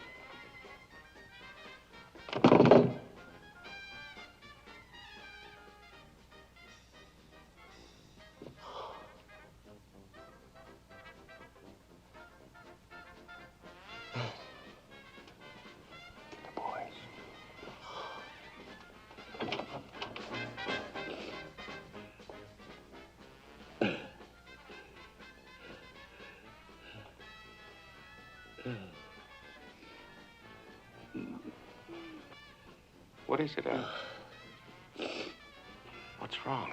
What is it, Al? What's wrong?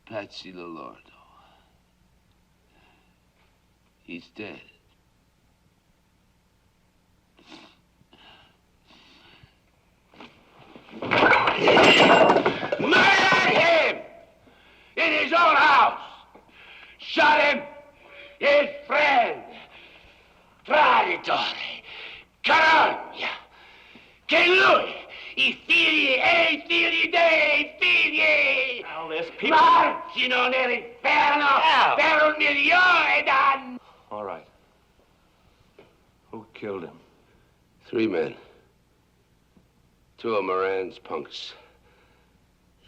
Patsy Lolordo. He's dead. Murdered him! In his own house! Shot him! His friend! Traditore! Carogna! Che lui, I figli dei figli! Al, there's people... Marcino nell'inferno per 1,000,000 d'anni! All right. Who killed him? 3 men. 2 of Moran's punks.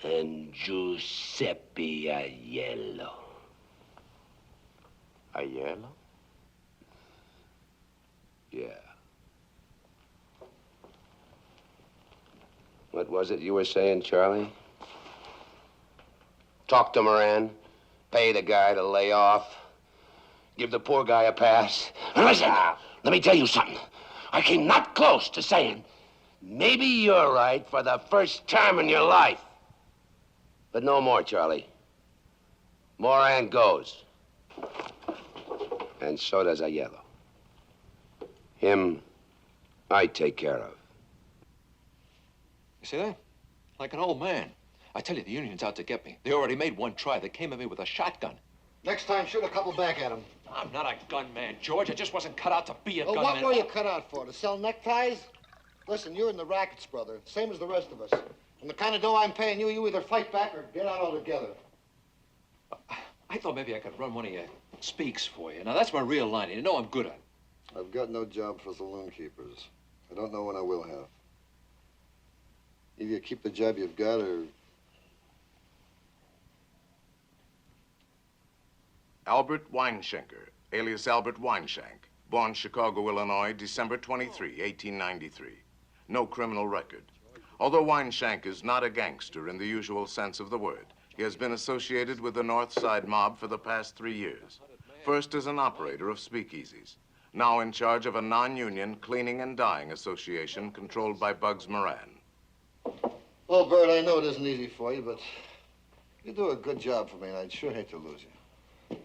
And Giuseppe Aiello. Aiello? Yeah. What was it you were saying, Charlie? Talk to Moran, pay the guy to lay off, give the poor guy a pass. And listen, let me tell you something. I came not close to saying, maybe you're right for the first time in your life. But no more, Charlie. Moran goes. And so does Aiello. Him, I take care of. You see that? Like an old man. I tell you, the Union's out to get me. They already made one try. They came at me with a shotgun. Next time, shoot a couple back at him. I'm not a gunman, George. I just wasn't cut out to be a Well, gunman. what were you cut out for? To sell neckties? Listen, you're in the rackets, brother. Same as the rest of us. And the kind of dough I'm paying you, you either fight back or get out altogether. I thought maybe I could run one of your speaks for you. Now, that's my real line. You know I'm good at it. I've got no job for saloon keepers. I don't know when I will have. Either you keep the job you've got or... Albert Weinschenker, alias Albert Weinshank, born Chicago, Illinois, December 23, 1893. No criminal record. Although Weinshank is not a gangster in the usual sense of the word, he has been associated with the North Side mob for the past 3 years. First as an operator of speakeasies, now in charge of a non-union cleaning and dyeing association controlled by Bugs Moran. Well, Bert, I know it isn't easy for you, but you do a good job for me, and I'd sure hate to lose you.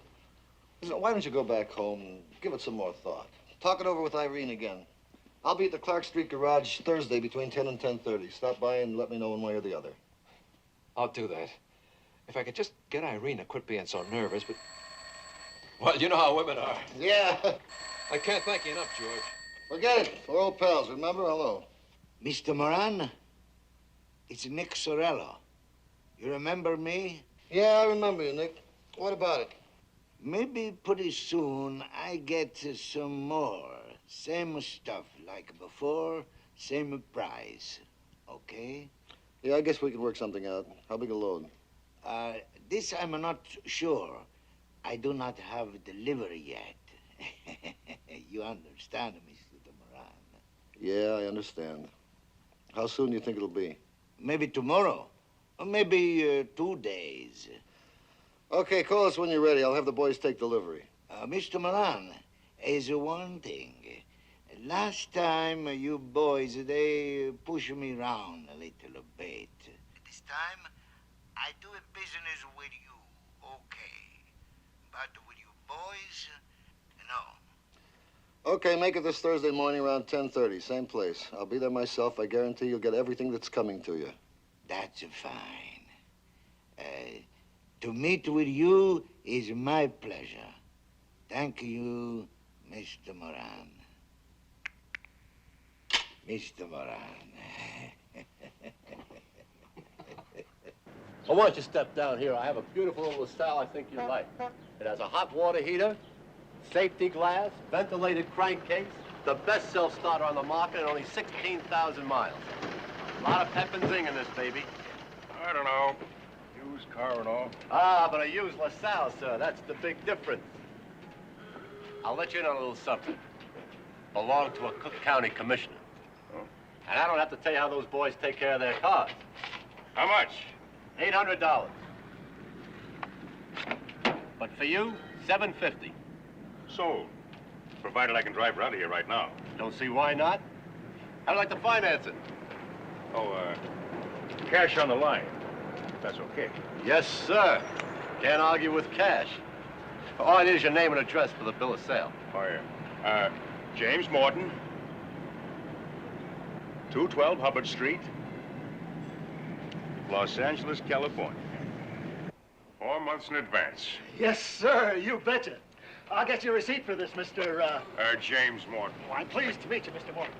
Listen, why don't you go back home and give it some more thought? Talk it over with Irene again. I'll be at the Clark Street garage Thursday between 10 and 10:30. Stop by and let me know one way or the other. I'll do that. If I could just get Irene to quit being so nervous, but... Well, you know how women are. Yeah. I can't thank you enough, George. Forget it. We're old pals, remember? Hello. Mr. Moran, it's Nick Sorello. You remember me? Yeah, I remember you, Nick. What about it? Maybe pretty soon I get some more. Same stuff like before. same price. Okay? Yeah, I guess we could work something out. How big a load? This I'm not sure. I do not have delivery yet. You understand, Mr. Moran? Yeah, I understand. How soon do you think it'll be? Maybe tomorrow. Or maybe 2 days. Okay, call us when you're ready. I'll have the boys take delivery. Mr. Moran, is one thing. Last time, you boys, they pushed me around a little bit. This time, I do a business with you, okay. But with you boys, no. Okay, make it this Thursday morning around 10:30, same place. I'll be there myself. I guarantee you'll get everything that's coming to you. That's fine. To meet with you is my pleasure. Thank you, Mr. Moran. Mr. Moran. Why don't you step down here? I have a beautiful little style I think you'd like. It has a hot water heater, safety glass, ventilated crankcase, the best self-starter on the market, and only 16,000 miles. A lot of pep and zing in this baby. I don't know. Used car and all. Ah, but I use LaSalle, sir. That's the big difference. I'll let you in on a little something. Belong to a Cook County commissioner. Oh. And I don't have to tell you how those boys take care of their cars. How much? $800. But for you, $750. Sold. Provided I can drive her out of here right now. Don't see why not. I'd like to finance it. Oh, cash on the line. That's okay. Yes, sir. Can't argue with cash. All I need is your name and address for the bill of sale. Oh, yeah. James Morton, 212 Hubbard Street, Los Angeles, California. 4 months in advance. Yes, sir, you betcha. I'll get you a receipt for this, Mr. James Morton. Oh, I'm pleased to meet you, Mr. Morton.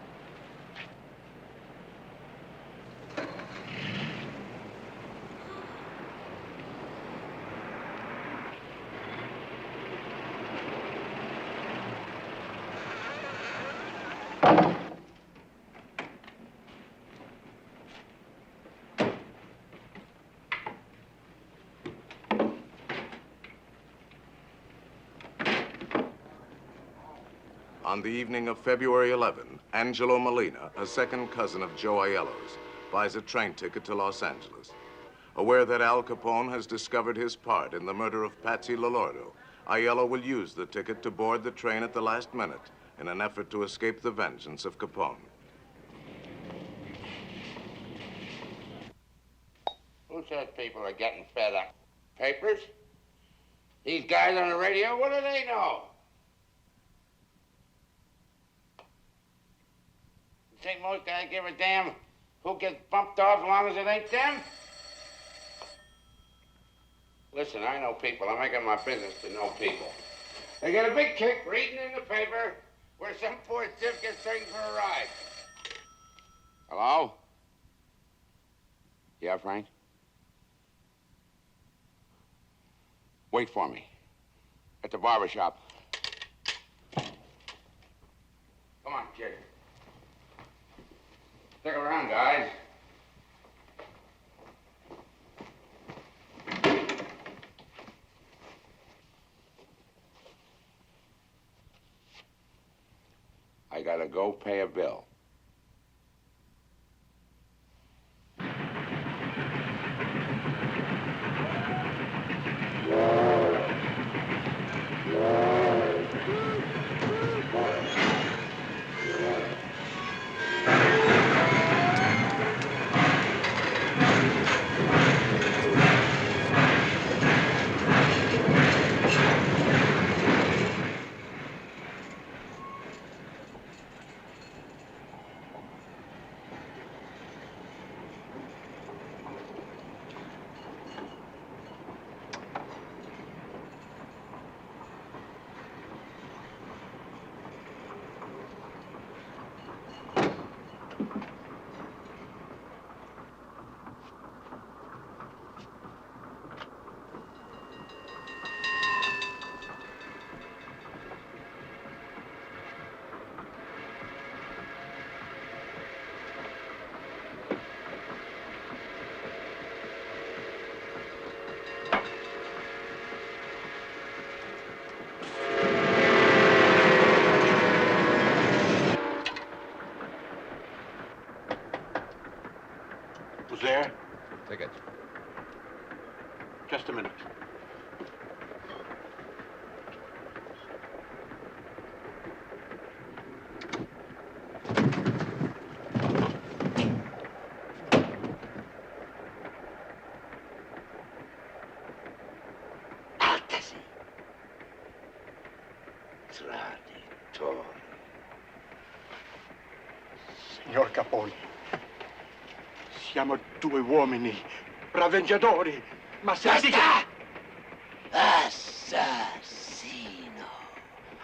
On the evening of February 11, Angelo Molina, a second cousin of Joe Aiello's, buys a train ticket to Los Angeles. Aware that Al Capone has discovered his part in the murder of Patsy Lolordo, Aiello will use the ticket to board the train at the last minute in an effort to escape the vengeance of Capone. Who says people are getting fed up? Papers? These guys on the radio, what do they know? You think most guys give a damn who gets bumped off as long as it ain't them? Listen, I know people. I'm making my business to know people. They get a big kick reading in the paper where some poor stiff gets taken for a ride. Hello? Yeah, Frank? Wait for me. At the barber shop. Come on, kid. Stick around, guys. I gotta go pay a bill. Just a minute. Traditore. Signor Capone, siamo due uomini, braveggiatori, ma se... Basta! Assassino.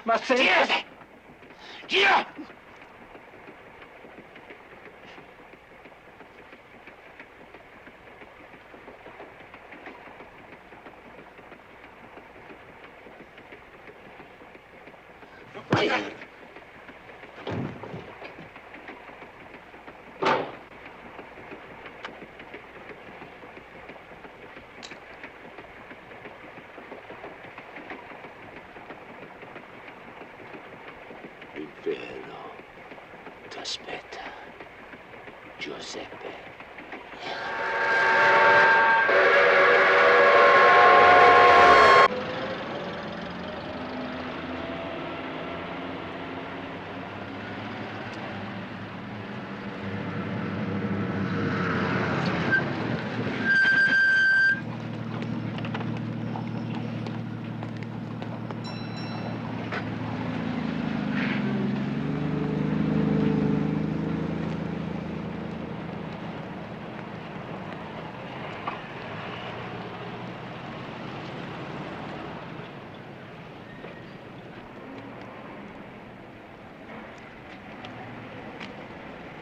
Ma se... Girate! Gira! Il vero t'aspetta, Giuseppe.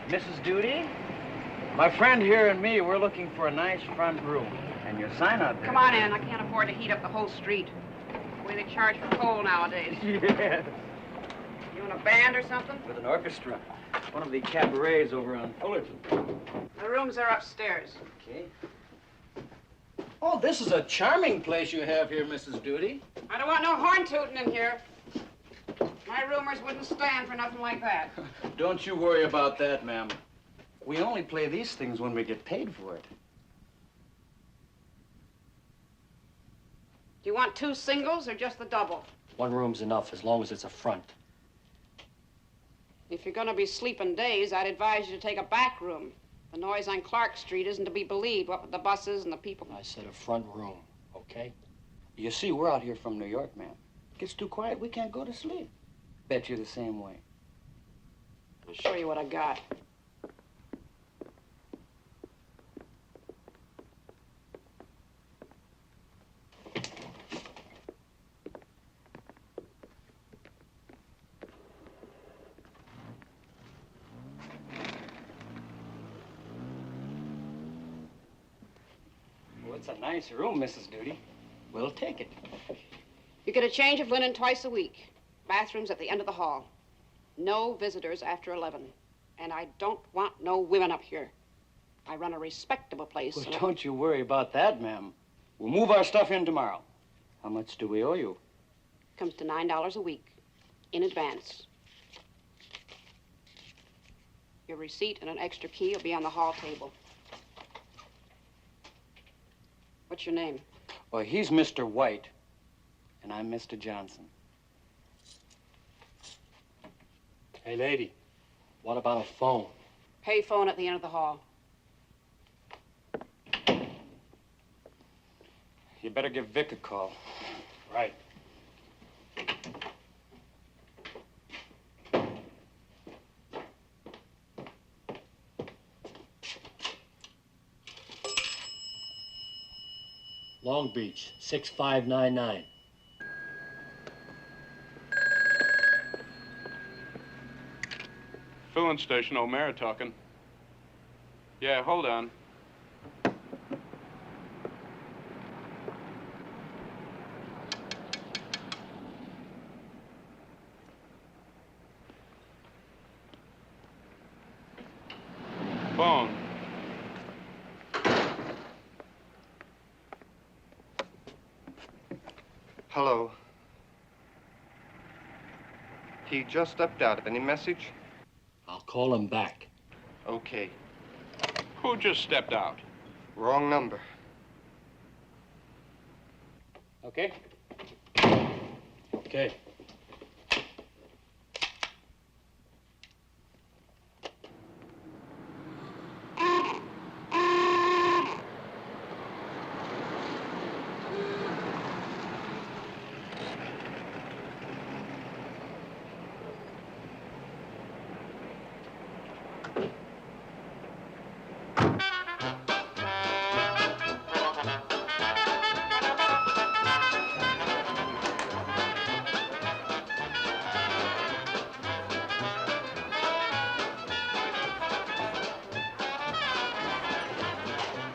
Mrs. Duty, my friend here and me, we're looking for a nice front room. And your sign out there. Come on in. I can't afford to heat up the whole street. The way they charge for coal nowadays. Yeah. You in a band or something? With an orchestra. One of the cabarets over on Fullerton. The rooms are upstairs. Okay. Oh, this is a charming place you have here, Mrs. Duty. I don't want no horn tooting in here. My roomers wouldn't stand for nothing like that. Don't you worry about that, ma'am. We only play these things when we get paid for it. Do you want two singles or just the double? One room's enough, as long as it's a front. If you're going to be sleeping days, I'd advise you to take a back room. The noise on Clark Street isn't to be believed, what with the buses and the people. I said a front room, okay? You see, we're out here from New York, ma'am. Gets too quiet, we can't go to sleep. Bet you're the same way. I'll show you what I got. Well, it's a nice room, Mrs. Duty. We'll take it. You get a change of linen twice a week. Bathrooms at the end of the hall. No visitors after 11. And I don't want no women up here. I run a respectable place. Well, don't you worry about that, ma'am. We'll move our stuff in tomorrow. How much do we owe you? Comes to $9 a week. In advance. Your receipt and an extra key will be on the hall table. What's your name? Well, he's Mr. White, and I'm Mr. Johnson. Hey, lady, what about a phone? Pay phone at the end of the hall. You better give Vic a call. Right. Long Beach, 6599. Filling station, O'Mara talking. Yeah, hold on. Phone. Hello. He just stepped out. Any message? I'll call him back. Okay. Who just stepped out? Wrong number. Okay? Okay.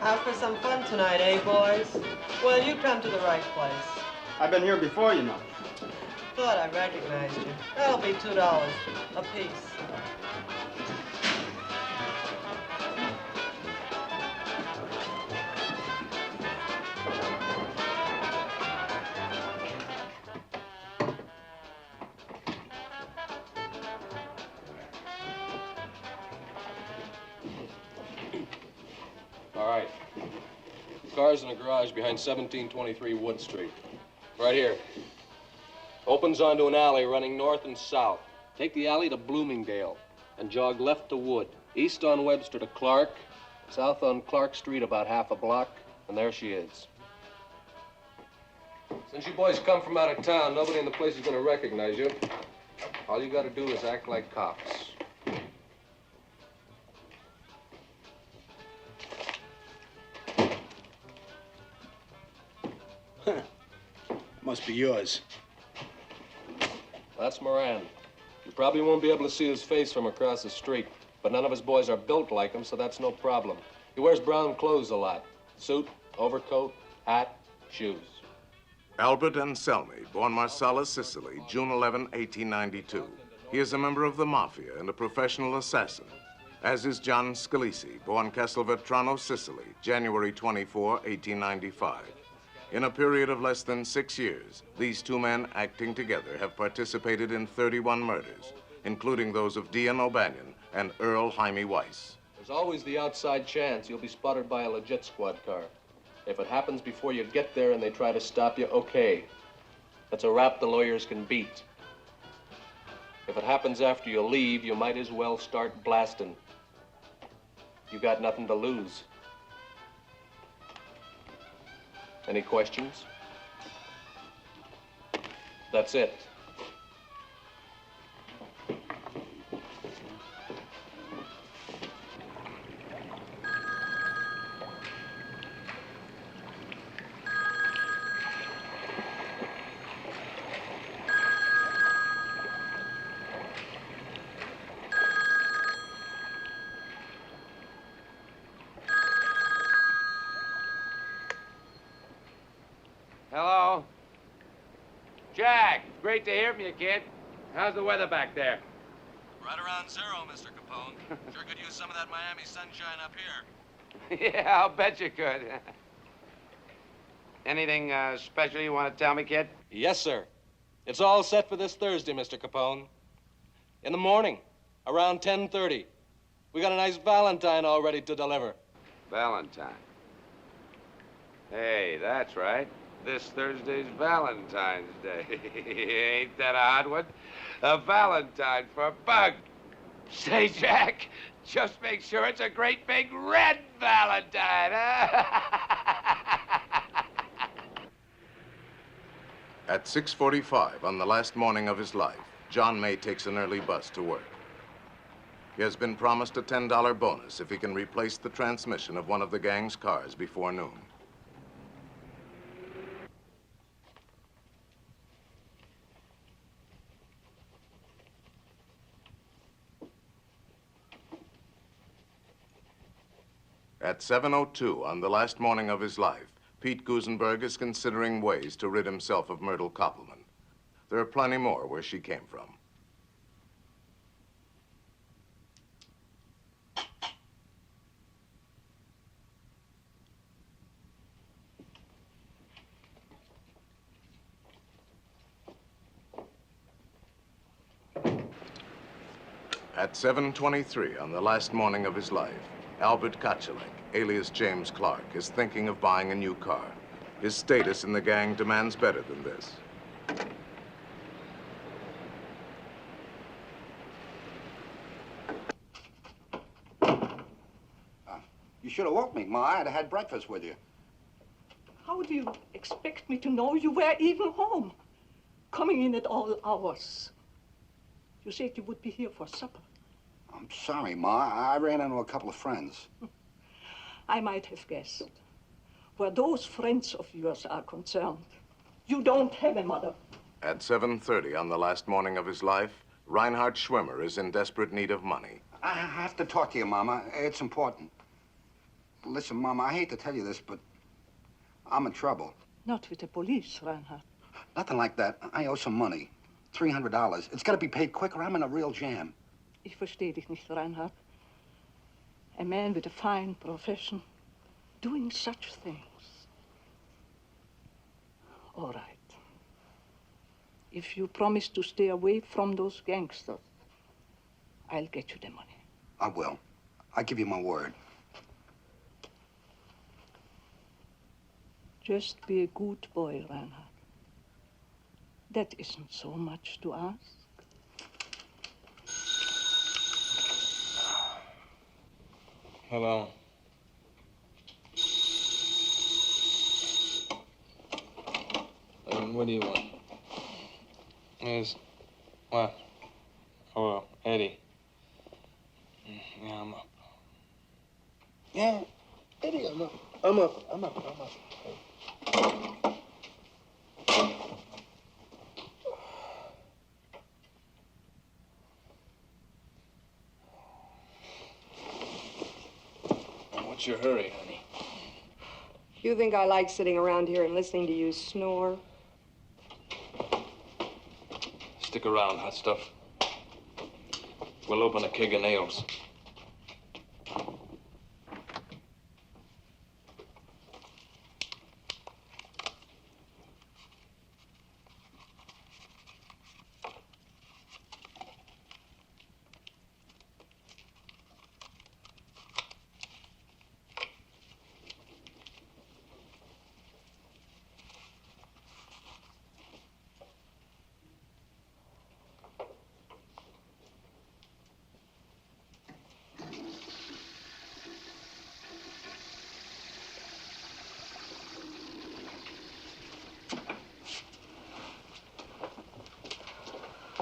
Out for some fun tonight, eh, boys? Well, you come to the right place. I've been here before, you know. Thought I recognized you. That'll be $2 a piece. All right. Car's in a garage behind 1723 Wood Street. Right here. Opens onto an alley running north and south. Take the alley to Bloomingdale and jog left to Wood. East on Webster to Clark, south on Clark Street about half a block, and there she is. Since you boys come from out of town, nobody in the place is going to recognize you. All you got to do is act like cops. Must be yours. That's Moran. You probably won't be able to see his face from across the street, but none of his boys are built like him, so that's no problem. He wears brown clothes a lot. Suit, overcoat, hat, shoes. Albert Anselmi, born Marsala, Sicily, June 11, 1892. He is a member of the Mafia and a professional assassin, as is John Scalisi, born Castelvetrano, Sicily, January 24, 1895. In a period of less than 6 years, these two men acting together have participated in 31 murders, including those of Dian O'Banion and Earl Jaime Weiss. There's always the outside chance you'll be spotted by a legit squad car. If it happens before you get there and they try to stop you, okay. That's a rap the lawyers can beat. If it happens after you leave, you might as well start blasting. You got nothing to lose. Any questions? That's it. Hello? Jack, great to hear from you, kid. How's the weather back there? Right around zero, Mr. Capone. Sure could use some of that Miami sunshine up here. Yeah, I'll bet you could. Anything special you want to tell me, kid? Yes, sir. It's all set for this Thursday, Mr. Capone. In the morning, around 10:30. We got a nice Valentine all ready to deliver. Valentine. Hey, that's right. This Thursday's Valentine's Day. Ain't that a hot one? A Valentine for a bug. Say, Jack, just make sure it's a great big red Valentine, huh? At 6:45 on the last morning of his life, John May takes an early bus to work. He has been promised a $10 bonus if he can replace the transmission of one of the gang's cars before noon. At 7:02 on the last morning of his life, Pete Gusenberg is considering ways to rid himself of Myrtle Koppelman. There are plenty more where she came from. At 7:23 on the last morning of his life, Albert Kotchelek, alias James Clark, is thinking of buying a new car. His status in the gang demands better than this. You should have woke me, Ma. I'd have had breakfast with you. How do you expect me to know you were even home? Coming in at all hours. You said you would be here for supper. I'm sorry, Ma. I ran into a couple of friends. I might have guessed. Where those friends of yours are concerned, you don't have a mother. At 7:30 on the last morning of his life, Reinhard Schwimmer is in desperate need of money. I have to talk to you, Mama. It's important. Listen, Mama, I hate to tell you this, but I'm in trouble. Not with the police, Reinhard. Nothing like that. I owe some money. $300. It's got to be paid quick or I'm in a real jam. Ich verstehe dich nicht, Reinhard. A man with a fine profession doing such things. All right. If you promise to stay away from those gangsters, I'll get you the money. I will. I give you my word. Just be a good boy, Reinhard. That isn't so much to ask. Hello. What do you want? Is what? Oh, Eddie. Yeah, I'm up. Yeah, Eddie, I'm up. What's your hurry, honey? You think I like sitting around here and listening to you snore? Stick around, hot stuff. We'll open a keg of nails.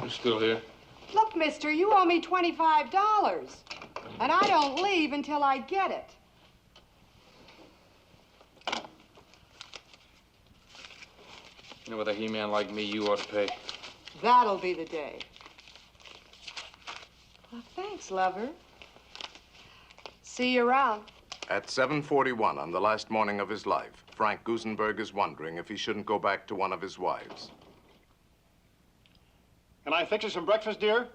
You still here? Look, mister, you owe me $25. And I don't leave until I get it. You know, with a he-man like me, you ought to pay. That'll be the day. Well, thanks, lover. See you around. At 7:41 on the last morning of his life, Frank Gusenberg is wondering if he shouldn't go back to one of his wives. Can I fix you some breakfast, dear?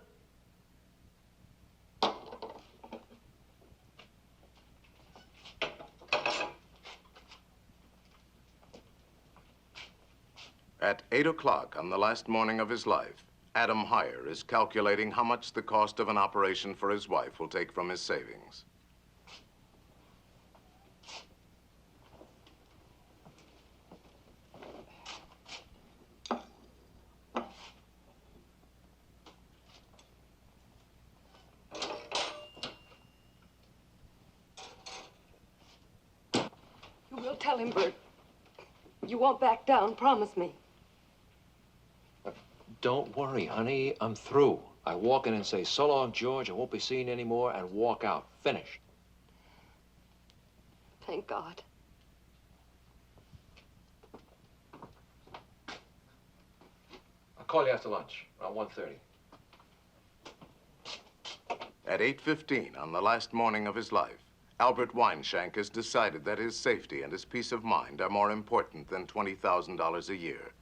At 8 o'clock on the last morning of his life, Adam Heyer is calculating how much the cost of an operation for his wife will take from his savings. You will tell him, Bert. You won't back down, promise me. Don't worry, honey. I'm through. I walk in and say, so long, George, I won't be seen anymore, and walk out. Finished. Thank God. I'll call you after lunch, around 1:30. At 8:15 on the last morning of his life, Albert Weinshank has decided that his safety and his peace of mind are more important than $20,000 a year.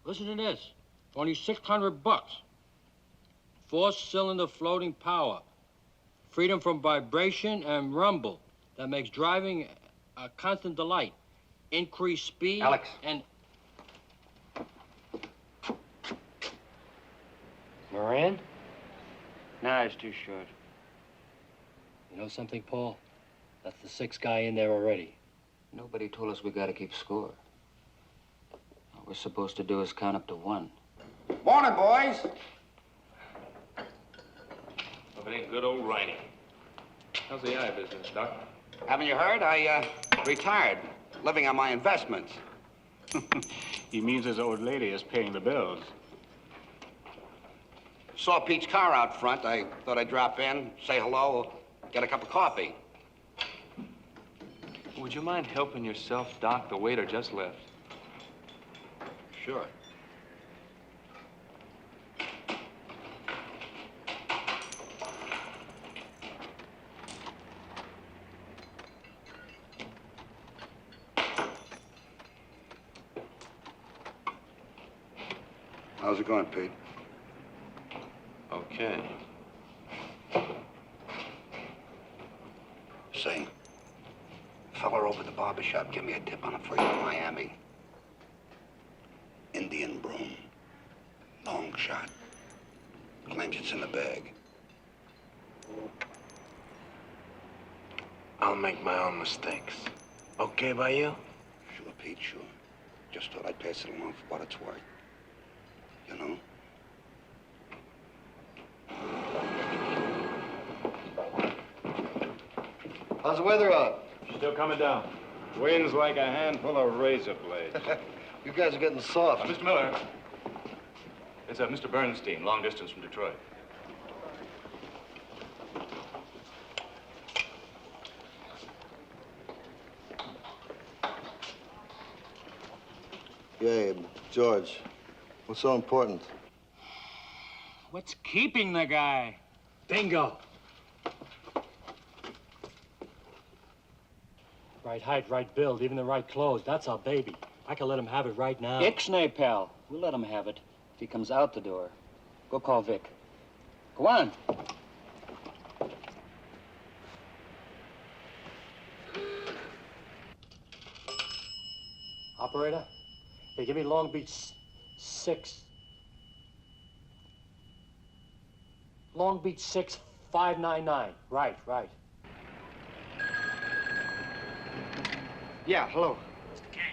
Listen to this. Only $600. 4-cylinder floating power. Freedom from vibration and rumble that makes driving a constant delight. Increased speed Alex. and... Moran? Nah, it's too short. You know something, Paul? That's the 6th guy in there already. Nobody told us we gotta keep score. All we're supposed to do is count up to 1. Morning, boys. Hope it ain't good old Riney. How's the eye business, Doc? Haven't you heard? I retired, living on my investments. He means his old lady is paying the bills. Saw Pete's car out front. I thought I'd drop in, say hello, get a cup of coffee. Would you mind helping yourself, Doc? The waiter just left. Sure. How's it going, Pete? Okay. Say, fella over at the barber shop, give me a tip on a freight to Miami. Indian broom. Long shot. Claims it's in the bag. I'll make my own mistakes. Okay by you? Sure, Pete, sure. Just thought I'd pass it along for what it's worth. You know? How's the weather out? Still coming down. Wind's like a handful of razor blades. You guys are getting soft. Mr. Miller. It's Mr. Bernstein, long distance from Detroit. Gabe, George, what's so important? What's keeping the guy? Bingo. Right height, right build, even the right clothes. That's our baby. I can let him have it right now. Ixnay, pal. We'll let him have it if he comes out the door. Go call Vic. Go on. Operator? Hey, give me Long Beach 6. Long Beach 6, 599. Right. Yeah, hello. Mr. Kane.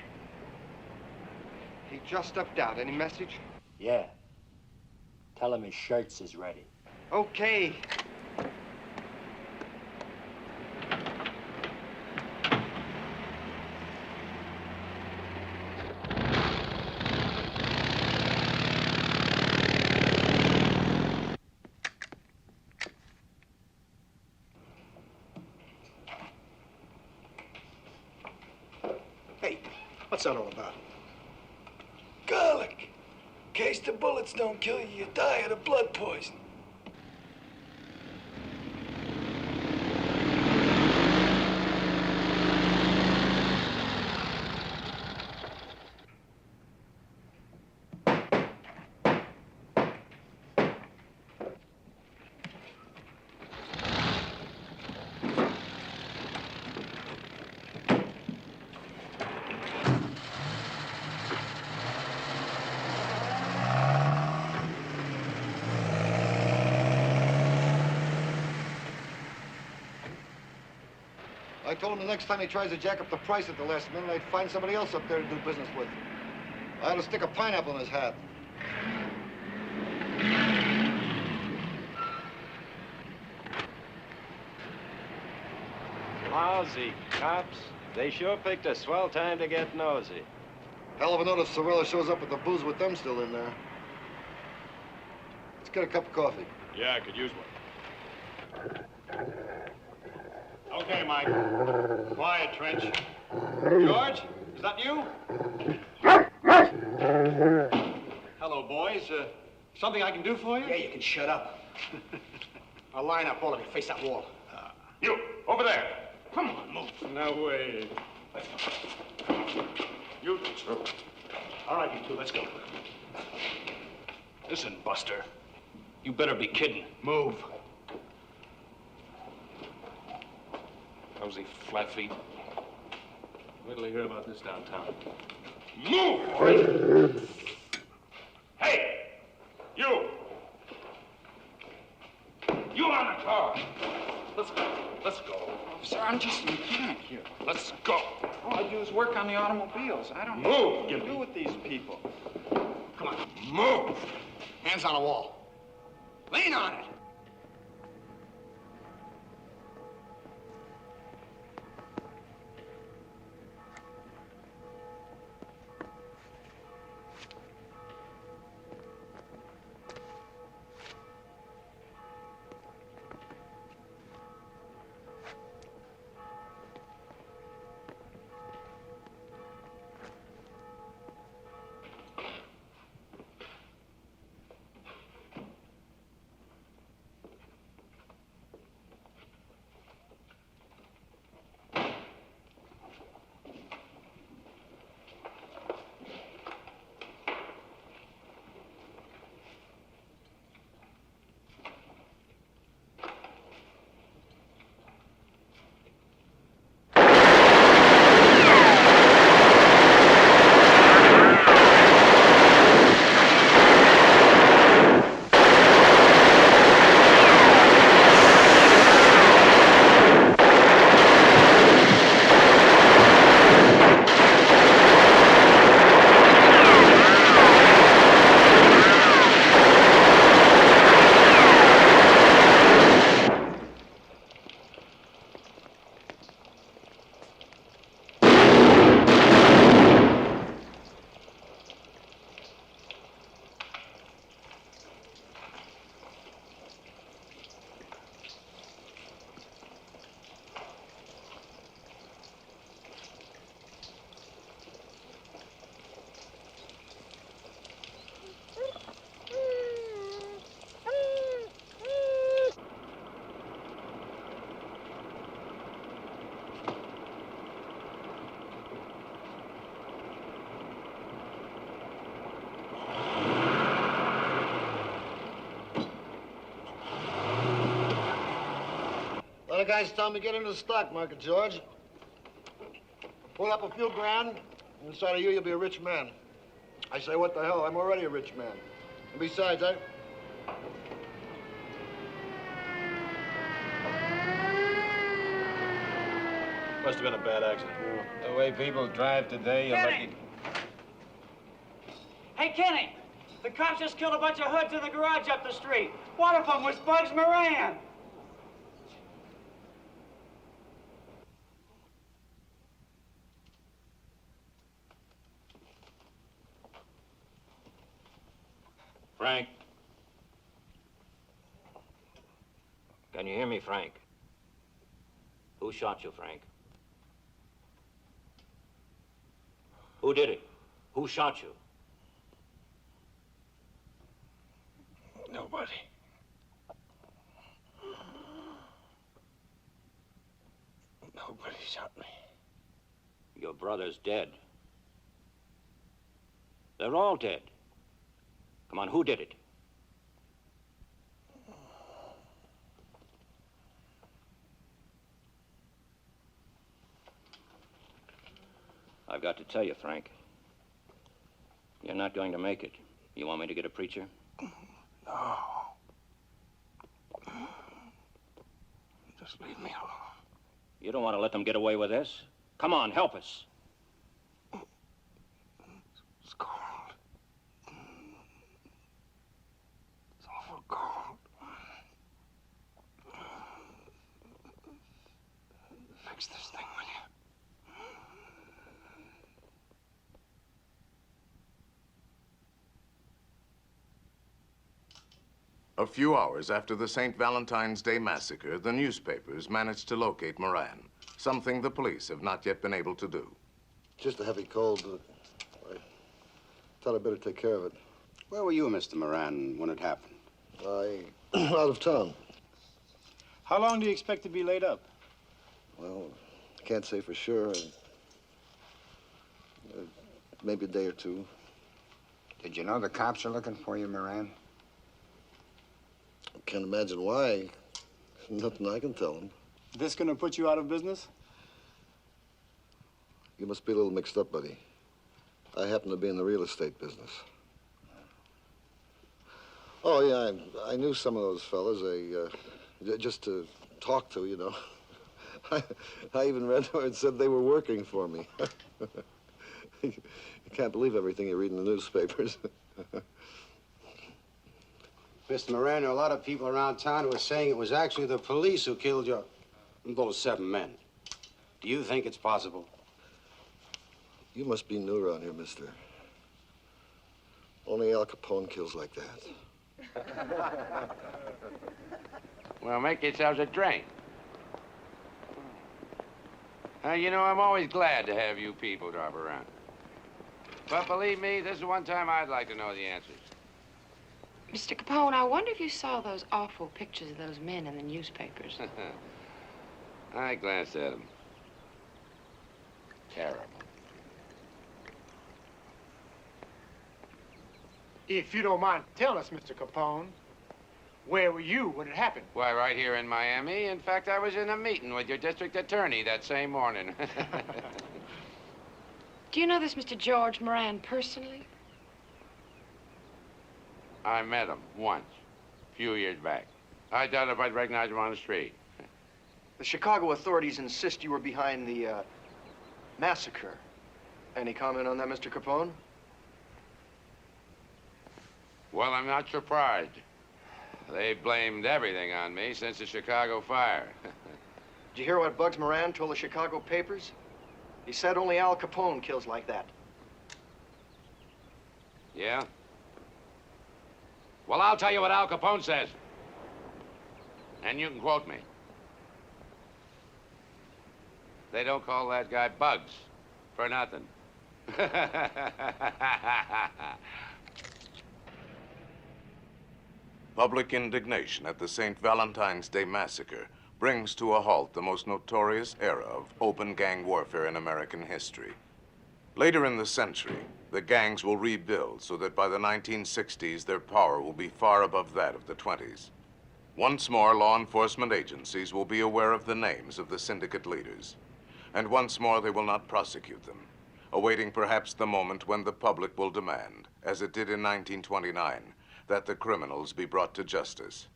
He just stepped out. Any message? Yeah. Tell him his shirts is ready. Okay. What's that all about? Garlic. In case the bullets don't kill you, you die of the blood poison. I told him the next time he tries to jack up the price at the last minute, I'd find somebody else up there to do business with. I had to stick a pineapple in his hat. Lousy cops. They sure picked a swell time to get nosy. Hell of a note if Sorella shows up with the booze with them still in there. Let's get a cup of coffee. Yeah, I could use one. Okay, Mike. Quiet, Trench. George, is that you? Hello, boys. Something I can do for you? Yeah, you can shut up. I'll line up, all of you. Face that wall. You, over there. Come on, move. No way. You. All right, you two, let's go. Listen, Buster. You better be kidding. Move. Nosy flat-feet. Wait till you hear about this downtown. Move! Hey! You! You on the car! Let's go. Let's go. Sir, I'm just a mechanic here. Let's go. All I do is work on the automobiles. I don't know what to do with these people. Come on, move! Hands on the wall. Lean on it. The guy's telling me to get into the stock market, George. Pull up a few grand, and inside of you, you'll be a rich man. I say, what the hell? I'm already a rich man. And besides, Must have been a bad accident. The way people drive today, you're lucky. Hey, Kenny! The cops just killed a bunch of hoods in the garage up the street. One of them was Bugs Moran. Frank? Can you hear me, Frank? Who shot you, Frank? Who did it? Who shot you? Nobody. Nobody shot me. Your brother's dead. They're all dead. Come on, who did it? I've got to tell you, Frank. You're not going to make it. You want me to get a preacher? No. Just leave me alone. You don't want to let them get away with this? Come on, help us. It's cold. It's awful cold. Fix this thing, will you? A few hours after the St. Valentine's Day massacre, the newspapers managed to locate Moran, something the police have not yet been able to do. just a heavy cold. I thought I'd better take care of it. Where were you, Mr. Moran, when it happened? Out of town. How long do you expect to be laid up? Well, I can't say for sure. Maybe a day or two. Did you know the cops are looking for you, Moran? I can't imagine why. Nothing I can tell them. This gonna put you out of business? You must be a little mixed up, buddy. I happen to be in the real estate business. Oh, yeah, I knew some of those fellas. Just to talk to, you know. I even read where it said they were working for me. You can't believe everything you read in the newspapers. Mr. Moran, there are a lot of people around town who are saying it was actually the police who killed those 7 men. Do you think it's possible? You must be new around here, mister. Only Al Capone kills like that. Well, make yourselves a drink. You know, I'm always glad to have you people drop around. But believe me, this is one time I'd like to know the answers. Mr. Capone, I wonder if you saw those awful pictures of those men in the newspapers. I glanced at them. Terrible. If you don't mind telling us, Mr. Capone, where were you when it happened? Why, right here in Miami. In fact, I was in a meeting with your district attorney that same morning. Do you know this Mr. George Moran personally? I met him once, a few years back. I doubt if I'd recognize him on the street. The Chicago authorities insist you were behind the massacre. Any comment on that, Mr. Capone? Well, I'm not surprised. They blamed everything on me since the Chicago fire. Did you hear what Bugs Moran told the Chicago papers? He said only Al Capone kills like that. Yeah? Well, I'll tell you what Al Capone says. And you can quote me. They don't call that guy Bugs for nothing. Public indignation at the St. Valentine's Day Massacre brings to a halt the most notorious era of open gang warfare in American history. Later in the century, the gangs will rebuild so that by the 1960s, their power will be far above that of the 20s. Once more, law enforcement agencies will be aware of the names of the syndicate leaders. And once more, they will not prosecute them, awaiting perhaps the moment when the public will demand, as it did in 1929, that the criminals be brought to justice.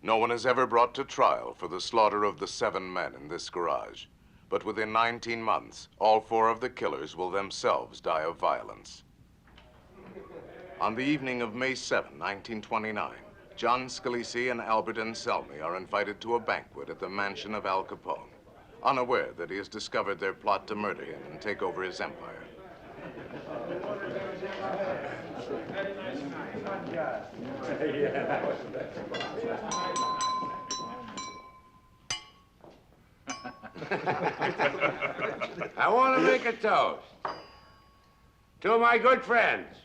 No one is ever brought to trial for the slaughter of the 7 men in this garage. But within 19 months, all 4 of the killers will themselves die of violence. On the evening of May 7, 1929, John Scalise and Albert Anselmi are invited to a banquet at the mansion of Al Capone, unaware that he has discovered their plot to murder him and take over his empire. I want to make a toast to my good friends,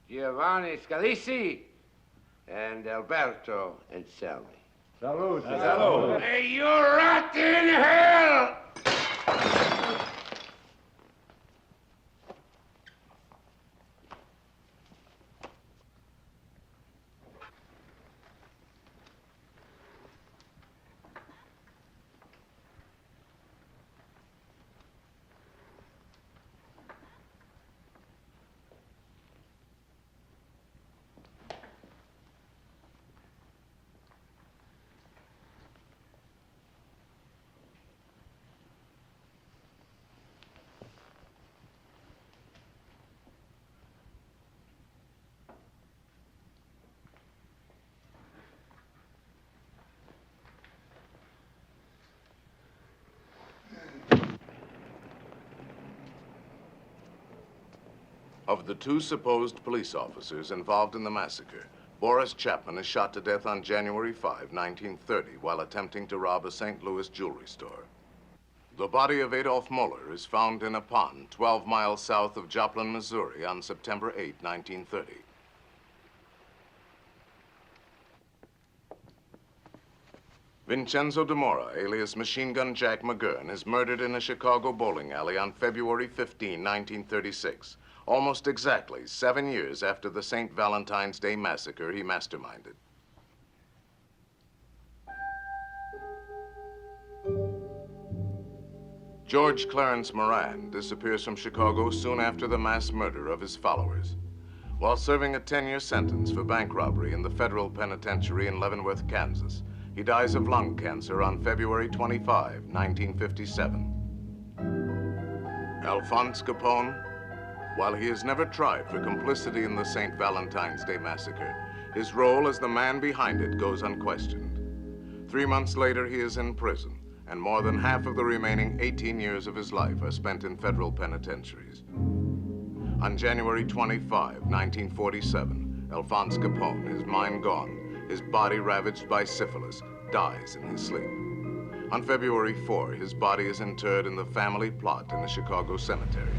Giovanni Scalise and Alberto Anselmi. Salud. Salud. May you rot in hell! Of the 2 supposed police officers involved in the massacre, Boris Chapman is shot to death on January 5, 1930, while attempting to rob a St. Louis jewelry store. The body of Adolf Moeller is found in a pond 12 miles south of Joplin, Missouri on September 8, 1930. Vincenzo DeMora, alias Machine Gun Jack McGurn, is murdered in a Chicago bowling alley on February 15, 1936. almost exactly 7 years after the St. Valentine's Day massacre he masterminded. George Clarence Moran disappears from Chicago soon after the mass murder of his followers. While serving a 10-year sentence for bank robbery in the federal penitentiary in Leavenworth, Kansas, he dies of lung cancer on February 25, 1957. Alphonse Capone, while he is never tried for complicity in the St. Valentine's Day massacre, his role as the man behind it goes unquestioned. 3 months later, he is in prison, and more than half of the remaining 18 years of his life are spent in federal penitentiaries. On January 25, 1947, Alphonse Capone, his mind gone, his body ravaged by syphilis, dies in his sleep. On February 4, his body is interred in the family plot in the Chicago cemetery.